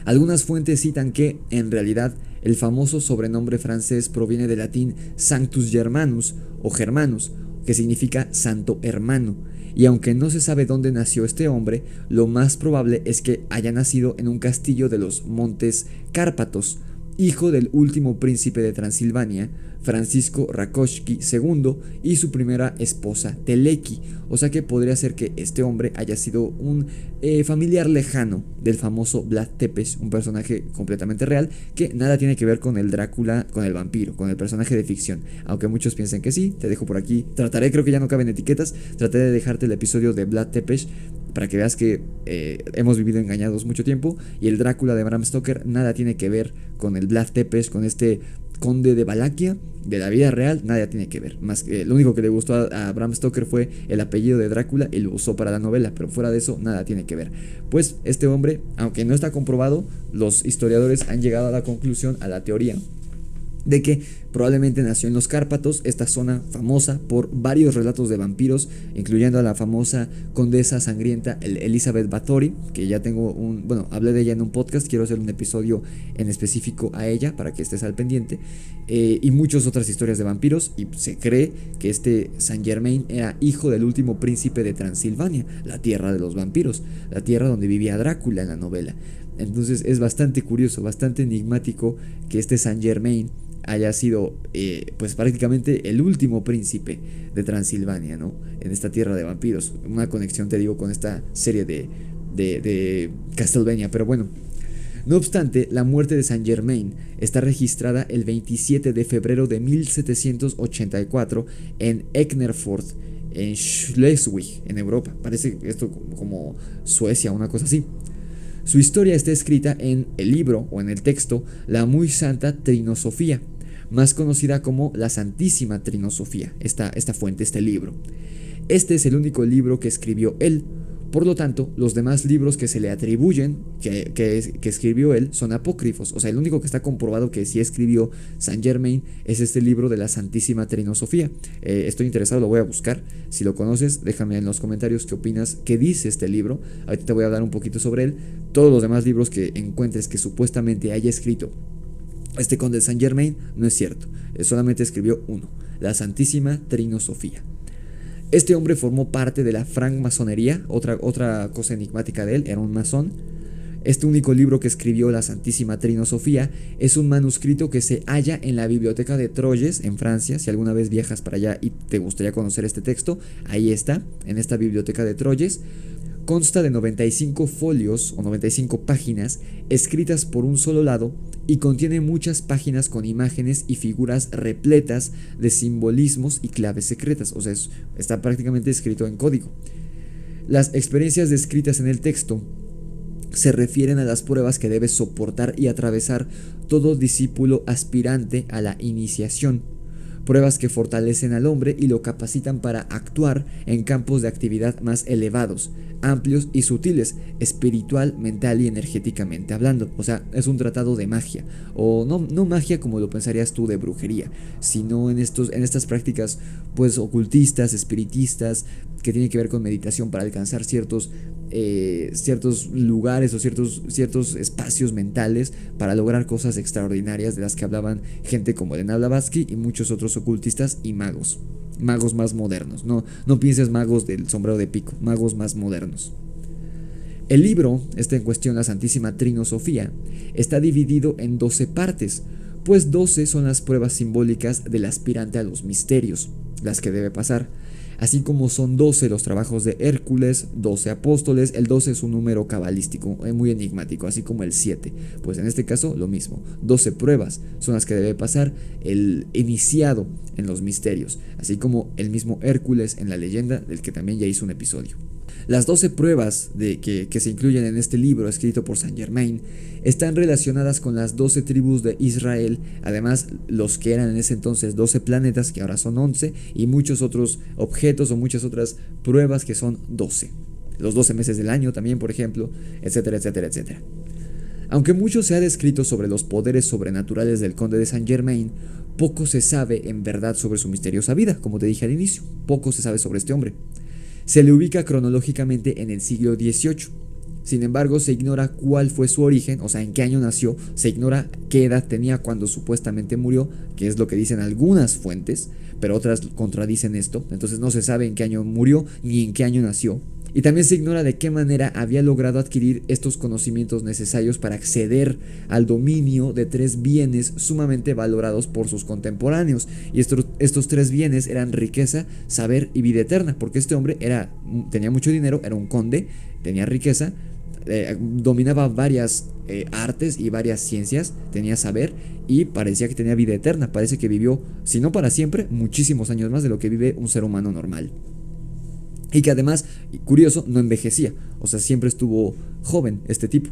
Algunas fuentes citan que, en realidad, el famoso sobrenombre francés proviene del latín Sanctus Germanus o Germanus, que significa santo hermano, y aunque no se sabe dónde nació este hombre, lo más probable es que haya nacido en un castillo de los Montes Cárpatos, hijo del último príncipe de Transilvania, Francisco Rákóczi II, y su primera esposa Teleki. O sea que podría ser que este hombre haya sido un familiar lejano del famoso Vlad Tepes, un personaje completamente real que nada tiene que ver con el Drácula, con el vampiro, con el personaje de ficción. Aunque muchos piensen que sí, te dejo por aquí. Creo que ya no caben etiquetas, traté de dejarte el episodio de Vlad Tepes para que veas que hemos vivido engañados mucho tiempo, y el Drácula de Bram Stoker nada tiene que ver con el Vlad Tepes, con este conde de Valaquia de la vida real, nada tiene que ver. Más que lo único que le gustó a Bram Stoker fue el apellido de Drácula y lo usó para la novela, pero fuera de eso nada tiene que ver. Pues este hombre, aunque no está comprobado, los historiadores han llegado a la conclusión, a la teoría de que probablemente nació en los Cárpatos, esta zona famosa por varios relatos de vampiros, incluyendo a la famosa condesa sangrienta Elizabeth Bathory, que ya tengo hablé de ella en un podcast, quiero hacer un episodio en específico a ella para que estés al pendiente, y muchas otras historias de vampiros, y se cree que este Saint Germain era hijo del último príncipe de Transilvania, la tierra de los vampiros, la tierra donde vivía Drácula en la novela. Entonces es bastante curioso, bastante enigmático que este Saint Germain haya sido pues prácticamente el último príncipe de Transilvania, ¿no? En esta tierra de vampiros. Una conexión, te digo, con esta serie de Castlevania. Pero bueno, no obstante, la muerte de Saint Germain está registrada el 27 de febrero de 1784 en Ecknerford, en Schleswig, en Europa. Parece esto como Suecia, una cosa así. Su historia está escrita en el libro o en el texto La Muy Santa Trinosofía, más conocida como la Santísima Trinosofía, esta fuente, este libro. Este es el único libro que escribió él. Por lo tanto, los demás libros que se le atribuyen que escribió él son apócrifos. O sea, el único que está comprobado que sí escribió Saint Germain es este libro de la Santísima Trinosofía. Estoy interesado, lo voy a buscar. Si lo conoces, déjame en los comentarios qué opinas, qué dice este libro. Ahorita te voy a hablar un poquito sobre él. Todos los demás libros que encuentres que supuestamente haya escrito este conde de Saint Germain no es cierto. Solamente escribió uno, la Santísima Trinosofía. Este hombre formó parte de la francmasonería, otra cosa enigmática de él, era un masón. Este único libro que escribió, la Santísima Trinosofía, es un manuscrito que se halla en la biblioteca de Troyes, en Francia. Si alguna vez viajas para allá y te gustaría conocer este texto, ahí está, en esta biblioteca de Troyes. Consta de 95 folios o 95 páginas escritas por un solo lado y contiene muchas páginas con imágenes y figuras repletas de simbolismos y claves secretas, o sea, está prácticamente escrito en código. Las experiencias descritas en el texto se refieren a las pruebas que debe soportar y atravesar todo discípulo aspirante a la iniciación, pruebas que fortalecen al hombre y lo capacitan para actuar en campos de actividad más elevados, amplios y sutiles, espiritual, mental y energéticamente hablando. O sea, es un tratado de magia, o no magia como lo pensarías tú de brujería, sino en estas prácticas pues ocultistas, espiritistas, que tienen que ver con meditación para alcanzar ciertos lugares o ciertos espacios mentales para lograr cosas extraordinarias de las que hablaban gente como Elena Blavatsky y muchos otros ocultistas y magos más modernos. No pienses magos del sombrero de pico, magos más modernos. El libro, en cuestión, la Santísima Trinosofía, está dividido en 12 partes, pues 12 son las pruebas simbólicas del aspirante a los misterios, las que debe pasar. Así como son 12 los trabajos de Hércules, 12 apóstoles, el 12 es un número cabalístico, muy enigmático, así como el 7. Pues en este caso lo mismo, 12 pruebas son las que debe pasar el iniciado en los misterios, así como el mismo Hércules en la leyenda, del que también ya hizo un episodio. Las 12 pruebas que se incluyen en este libro escrito por Saint Germain están relacionadas con las 12 tribus de Israel, además los que eran en ese entonces 12 planetas, que ahora son 11, y muchos otros objetos o muchas otras pruebas que son 12. Los 12 meses del año también, por ejemplo, etcétera, etcétera, etcétera. Aunque mucho se ha descrito sobre los poderes sobrenaturales del conde de Saint Germain, poco se sabe en verdad sobre su misteriosa vida, como te dije al inicio, poco se sabe sobre este hombre. Se le ubica cronológicamente en el siglo XVIII. Sin embargo, se ignora cuál fue su origen, o sea, en qué año nació, se ignora qué edad tenía cuando supuestamente murió, que es lo que dicen algunas fuentes, pero otras contradicen esto. Entonces no se sabe en qué año murió ni en qué año nació. Y también se ignora de qué manera había logrado adquirir estos conocimientos necesarios para acceder al dominio de 3 bienes sumamente valorados por sus contemporáneos. Y estos 3 bienes eran riqueza, saber y vida eterna, porque este hombre tenía mucho dinero, era un conde, tenía riqueza, dominaba varias artes y varias ciencias, tenía saber y parecía que tenía vida eterna. Parece que vivió, si no para siempre, muchísimos años más de lo que vive un ser humano normal. Y que además, curioso, no envejecía, o sea, siempre estuvo joven este tipo.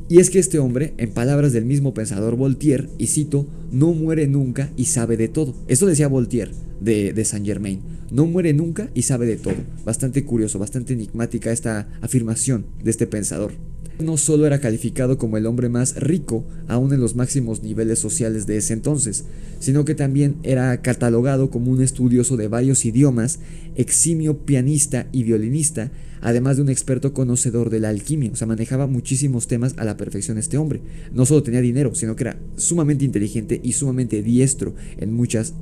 Y es que este hombre, en palabras del mismo pensador Voltaire, y cito, no muere nunca y sabe de todo. Eso decía Voltaire, de Saint Germain. No muere nunca y sabe de todo. Bastante curioso, bastante enigmática esta afirmación de este pensador. No solo era calificado como el hombre más rico, aún en los máximos niveles sociales de ese entonces, sino que también era catalogado como un estudioso de varios idiomas, eximio pianista y violinista, además de un experto conocedor de la alquimia. O sea, manejaba muchísimos temas a la perfección este hombre. No solo tenía dinero, sino que era sumamente inteligente y sumamente diestro en muchas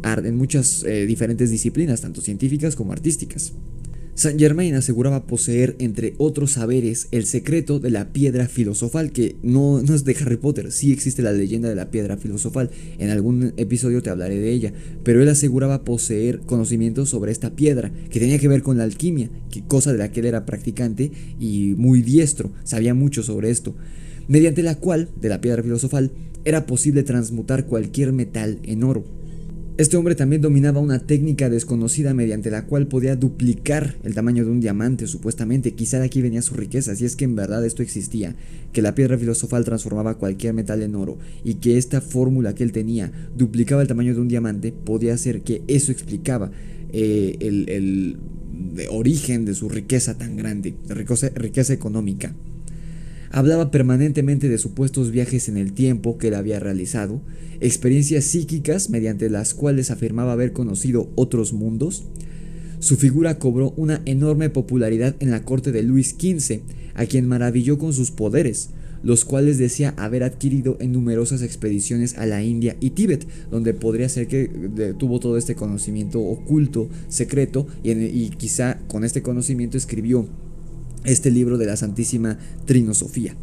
diferentes disciplinas, tanto científicas como artísticas. Saint Germain aseguraba poseer, entre otros saberes, el secreto de la piedra filosofal, que no es de Harry Potter, sí existe la leyenda de la piedra filosofal, en algún episodio te hablaré de ella, pero él aseguraba poseer conocimientos sobre esta piedra, que tenía que ver con la alquimia, cosa de la que él era practicante y muy diestro, sabía mucho sobre esto, mediante la cual, de la piedra filosofal, era posible transmutar cualquier metal en oro. Este hombre también dominaba una técnica desconocida mediante la cual podía duplicar el tamaño de un diamante, supuestamente. Quizá de aquí venía su riqueza, si es que en verdad esto existía, que la piedra filosofal transformaba cualquier metal en oro y que esta fórmula que él tenía duplicaba el tamaño de un diamante, podía ser que eso explicaba el origen de su riqueza tan grande, de riqueza económica. Hablaba permanentemente de supuestos viajes en el tiempo que él había realizado, experiencias psíquicas mediante las cuales afirmaba haber conocido otros mundos. Su figura cobró una enorme popularidad en la corte de Luis XV, a quien maravilló con sus poderes, los cuales decía haber adquirido en numerosas expediciones a la India y Tíbet, donde podría ser que tuvo todo este conocimiento oculto, secreto, y quizá con este conocimiento escribió este libro de la Santísima Trinosofía.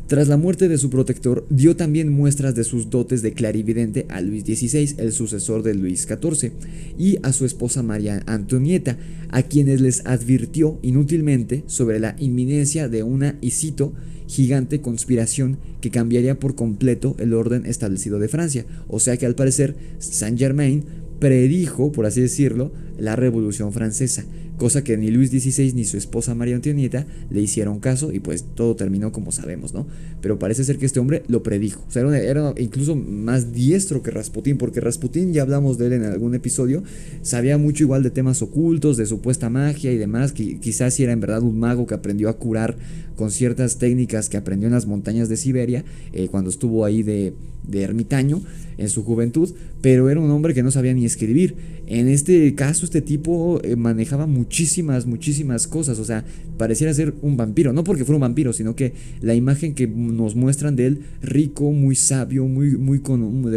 Tras la muerte de su protector, dio también muestras de sus dotes de clarividente a Luis XVI, el sucesor de Luis XIV, y a su esposa María Antonieta, a quienes les advirtió inútilmente sobre la inminencia de una, y cito, gigante conspiración que cambiaría por completo el orden establecido de Francia. O sea que al parecer Saint Germain predijo, por así decirlo, la Revolución Francesa, cosa que ni Luis XVI ni su esposa María Antonieta le hicieron caso y pues todo terminó como sabemos, ¿no? Pero parece ser que este hombre lo predijo, o sea, era incluso más diestro que Rasputín, porque Rasputín, ya hablamos de él en algún episodio, sabía mucho igual de temas ocultos, de supuesta magia y demás, que quizás si era en verdad un mago que aprendió a curar con ciertas técnicas que aprendió en las montañas de Siberia, cuando estuvo ahí de ermitaño en su juventud, pero era un hombre que no sabía ni escribir. En este caso, este tipo manejaba muchísimas cosas, o sea, pareciera ser un vampiro, no porque fuera un vampiro, sino que la imagen que nos muestran de él, rico, muy sabio,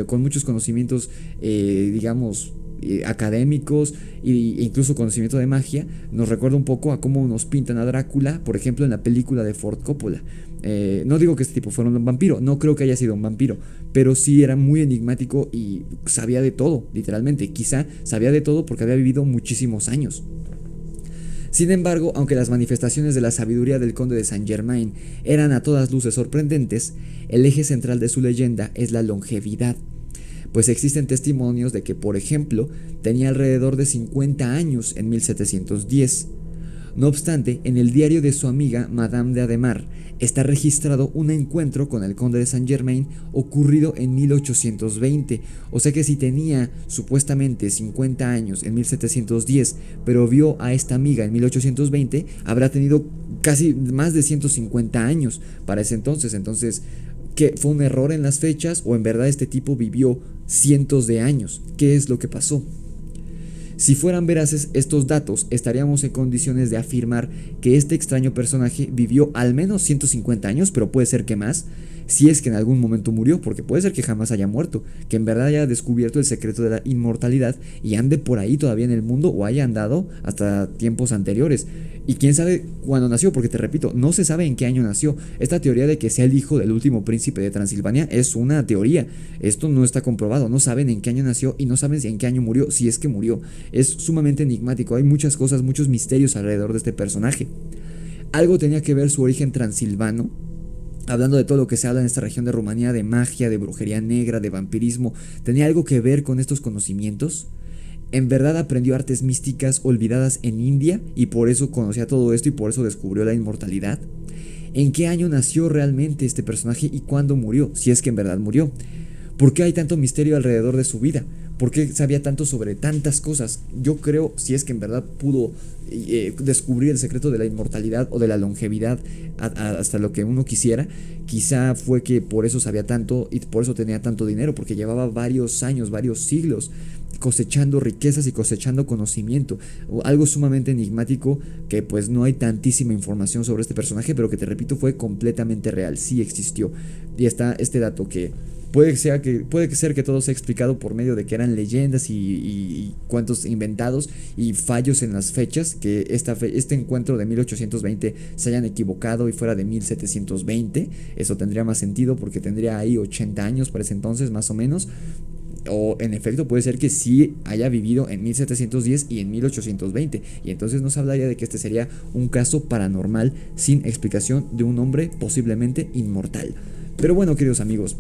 con muchos conocimientos, digamos, académicos e incluso conocimiento de magia, nos recuerda un poco a cómo nos pintan a Drácula, por ejemplo, en la película de Ford Coppola. No digo que este tipo fuera un vampiro, no creo que haya sido un vampiro, pero sí era muy enigmático y sabía de todo, literalmente. Quizá sabía de todo porque había vivido muchísimos años. Sin embargo, aunque las manifestaciones de la sabiduría del conde de Saint Germain eran a todas luces sorprendentes, el eje central de su leyenda es la longevidad, pues existen testimonios de que, por ejemplo, tenía alrededor de 50 años en 1710. No obstante, en el diario de su amiga Madame de Adhemar está registrado un encuentro con el conde de Saint Germain ocurrido en 1820, o sea que si tenía supuestamente 50 años en 1710, pero vio a esta amiga en 1820, habrá tenido casi más de 150 años para ese entonces, ¿qué fue un error en las fechas o en verdad este tipo vivió cientos de años? ¿Qué es lo que pasó? Si fueran veraces estos datos, estaríamos en condiciones de afirmar que este extraño personaje vivió al menos 150 años, pero puede ser que más, si es que en algún momento murió, porque puede ser que jamás haya muerto, que en verdad haya descubierto el secreto de la inmortalidad y ande por ahí todavía en el mundo o haya andado hasta tiempos anteriores. Y quién sabe cuándo nació, porque te repito, no se sabe en qué año nació. Esta teoría de que sea el hijo del último príncipe de Transilvania es una teoría. Esto no está comprobado, no saben en qué año nació y no saben en qué año murió, si es que murió. Es sumamente enigmático, hay muchas cosas, muchos misterios alrededor de este personaje. Algo tenía que ver su origen transilvano, hablando de todo lo que se habla en esta región de Rumanía, de magia, de brujería negra, de vampirismo. ¿Tenía algo que ver con estos conocimientos? ¿En verdad aprendió artes místicas olvidadas en India y por eso conocía todo esto y por eso descubrió la inmortalidad? ¿En qué año nació realmente este personaje y cuándo murió? Si es que en verdad murió. ¿Por qué hay tanto misterio alrededor de su vida? ¿Por qué sabía tanto sobre tantas cosas? Yo creo, si es que en verdad pudo descubrir el secreto de la inmortalidad o de la longevidad hasta lo que uno quisiera, quizá fue que por eso sabía tanto y por eso tenía tanto dinero, porque llevaba varios años, varios siglos cosechando riquezas y cosechando conocimiento, algo sumamente enigmático que pues no hay tantísima información sobre este personaje, pero que te repito fue completamente real, sí existió. Y está este dato que puede ser que todo sea explicado por medio de que eran leyendas y cuentos inventados y fallos en las fechas, que este encuentro de 1820 se hayan equivocado y fuera de 1720. Eso tendría más sentido porque tendría ahí 80 años para ese entonces más o menos. O en efecto puede ser que sí haya vivido en 1710 y en 1820, y entonces nos hablaría de que este sería un caso paranormal sin explicación de un hombre posiblemente inmortal. Pero bueno, queridos amigos,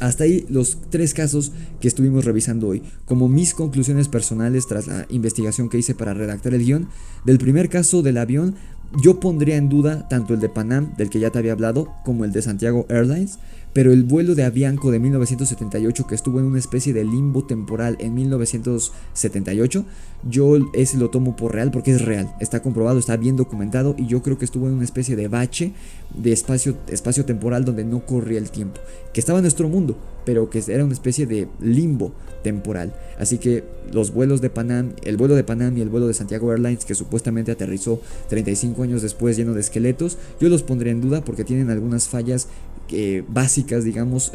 hasta ahí los 3 casos que estuvimos revisando hoy, como mis conclusiones personales tras la investigación que hice para redactar el guión. Del primer caso del avión, yo pondría en duda tanto el de Panam, del que ya te había hablado, como el de Santiago Airlines, pero el vuelo de Avianco de 1978, que estuvo en una especie de limbo temporal en 1978, yo ese lo tomo por real porque es real, está comprobado, está bien documentado, y yo creo que estuvo en una especie de bache de espacio temporal donde no corría el tiempo, que estaba en nuestro mundo, pero que era una especie de limbo temporal. Así que los vuelos de Panam, el vuelo de Panam y el vuelo de Santiago Airlines, que supuestamente aterrizó 35 años después lleno de esqueletos, yo los pondré en duda porque tienen algunas fallas básicas, digamos,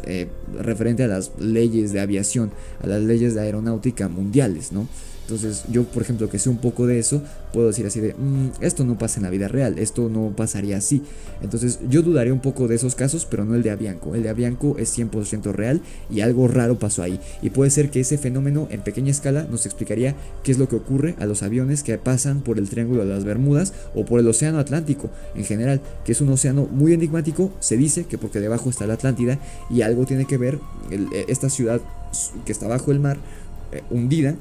referente a las leyes de aviación, a las leyes de aeronáutica mundiales, ¿no? Entonces yo, por ejemplo, que sé un poco de eso, puedo decir así de, esto no pasa en la vida real, esto no pasaría así. Entonces yo dudaría un poco de esos casos, pero no el de Avianco. El de Avianco es 100% real y algo raro pasó ahí. Y puede ser que ese fenómeno en pequeña escala nos explicaría qué es lo que ocurre a los aviones que pasan por el Triángulo de las Bermudas o por el Océano Atlántico en general, que es un océano muy enigmático. Se dice que porque debajo está la Atlántida y algo tiene que ver esta ciudad que está bajo el mar, hundida.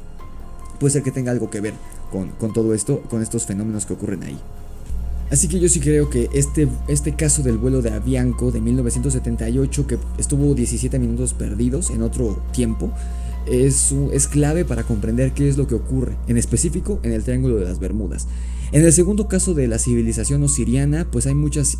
Puede ser que tenga algo que ver con todo esto, con estos fenómenos que ocurren ahí. Así que yo sí creo que este caso del vuelo de Avianco de 1978, que estuvo 17 minutos perdidos en otro tiempo, es clave para comprender qué es lo que ocurre, en específico en el Triángulo de las Bermudas. En el segundo caso de la civilización osiriana, pues hay muchas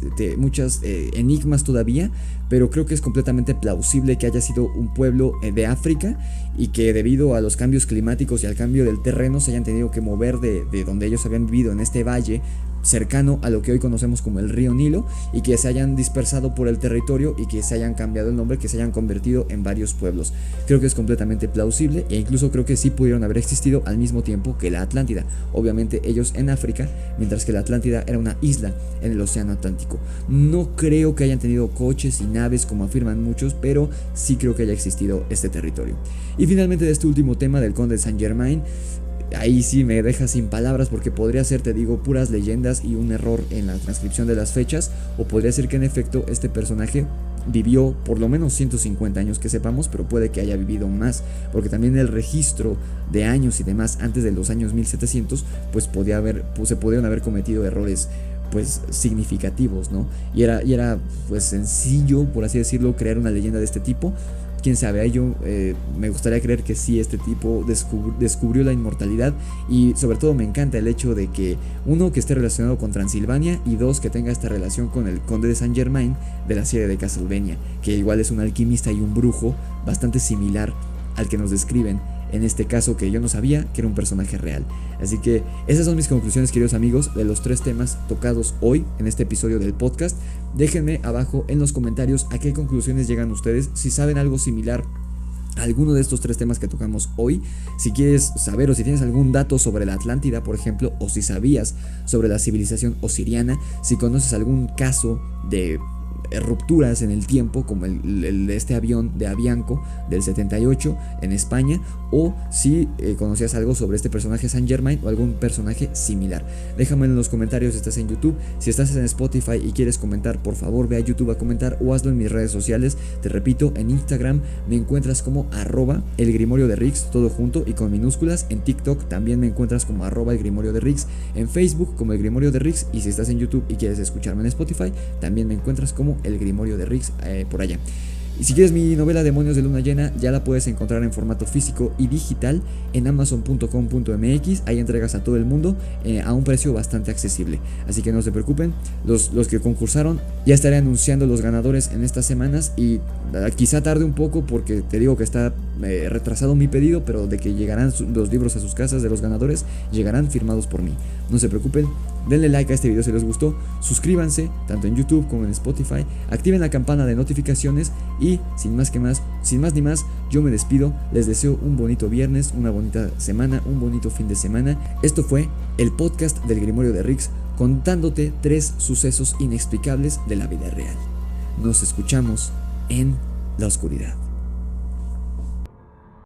enigmas todavía, pero creo que es completamente plausible que haya sido un pueblo de África y que debido a los cambios climáticos y al cambio del terreno se hayan tenido que mover de donde ellos habían vivido en este valle cercano a lo que hoy conocemos como el río Nilo, y que se hayan dispersado por el territorio y que se hayan cambiado el nombre, que se hayan convertido en varios pueblos. Creo que es completamente plausible, e incluso creo que sí pudieron haber existido al mismo tiempo que la Atlántida, obviamente ellos en África, mientras que la Atlántida era una isla en el océano Atlántico. No creo que hayan tenido coches y naves como afirman muchos, pero sí creo que haya existido este territorio. Y finalmente, de este último tema del Conde de Saint Germain, ahí sí me deja sin palabras, porque podría ser, te digo, puras leyendas y un error en la transcripción de las fechas, o podría ser que en efecto este personaje vivió por lo menos 150 años que sepamos, pero puede que haya vivido más, porque también el registro de años y demás antes de los años 1700 pues se podrían haber cometido errores pues significativos, ¿no? Y era pues sencillo, por así decirlo, crear una leyenda de este tipo. Quién sabe, ahí yo me gustaría creer que sí, este tipo descubrió la inmortalidad, y sobre todo me encanta el hecho de que, uno, que esté relacionado con Transilvania, y dos, que tenga esta relación con el Conde de Saint Germain de la serie de Castlevania, que igual es un alquimista y un brujo bastante similar al que nos describen en este caso, que yo no sabía que era un personaje real. Así que esas son mis conclusiones, queridos amigos, de los 3 temas tocados hoy en este episodio del podcast. Déjenme abajo en los comentarios a qué conclusiones llegan ustedes, si saben algo similar a alguno de estos 3 temas que tocamos hoy. Si quieres saber, o si tienes algún dato sobre la Atlántida, por ejemplo, o si sabías sobre la civilización osiriana, si conoces algún caso de rupturas en el tiempo, como el de este avión de Avianco del 78 en España, o si conocías algo sobre este personaje Saint Germain o algún personaje similar. Déjame en los comentarios si estás en YouTube. Si estás en Spotify y quieres comentar, por favor ve a YouTube a comentar, o hazlo en mis redes sociales. Te repito, en Instagram me encuentras como @elgrimorioderix, todo junto y con minúsculas. En TikTok también me encuentras como @elgrimorioderix. En Facebook como El Grimorio de Rix, y si estás en YouTube y quieres escucharme en Spotify, también me encuentras como El Grimorio de Rix por allá. Y si quieres mi novela Demonios de Luna Llena, ya la puedes encontrar en formato físico y digital en amazon.com.mx. Ahí entregas a todo el mundo a un precio bastante accesible. Así que no se preocupen, los que concursaron, ya estaré anunciando los ganadores en estas semanas. Y quizá tarde un poco porque te digo que está retrasado mi pedido, pero de que llegarán los libros a sus casas de los ganadores, llegarán firmados por mí. No se preocupen, denle like a este video si les gustó, suscríbanse tanto en YouTube como en Spotify, activen la campana de notificaciones y sin más ni más, yo me despido. Les deseo un bonito viernes, una bonita semana, un bonito fin de semana. Esto fue el podcast del Grimorio de Rix, contándote 3 sucesos inexplicables de la vida real. Nos escuchamos en la oscuridad.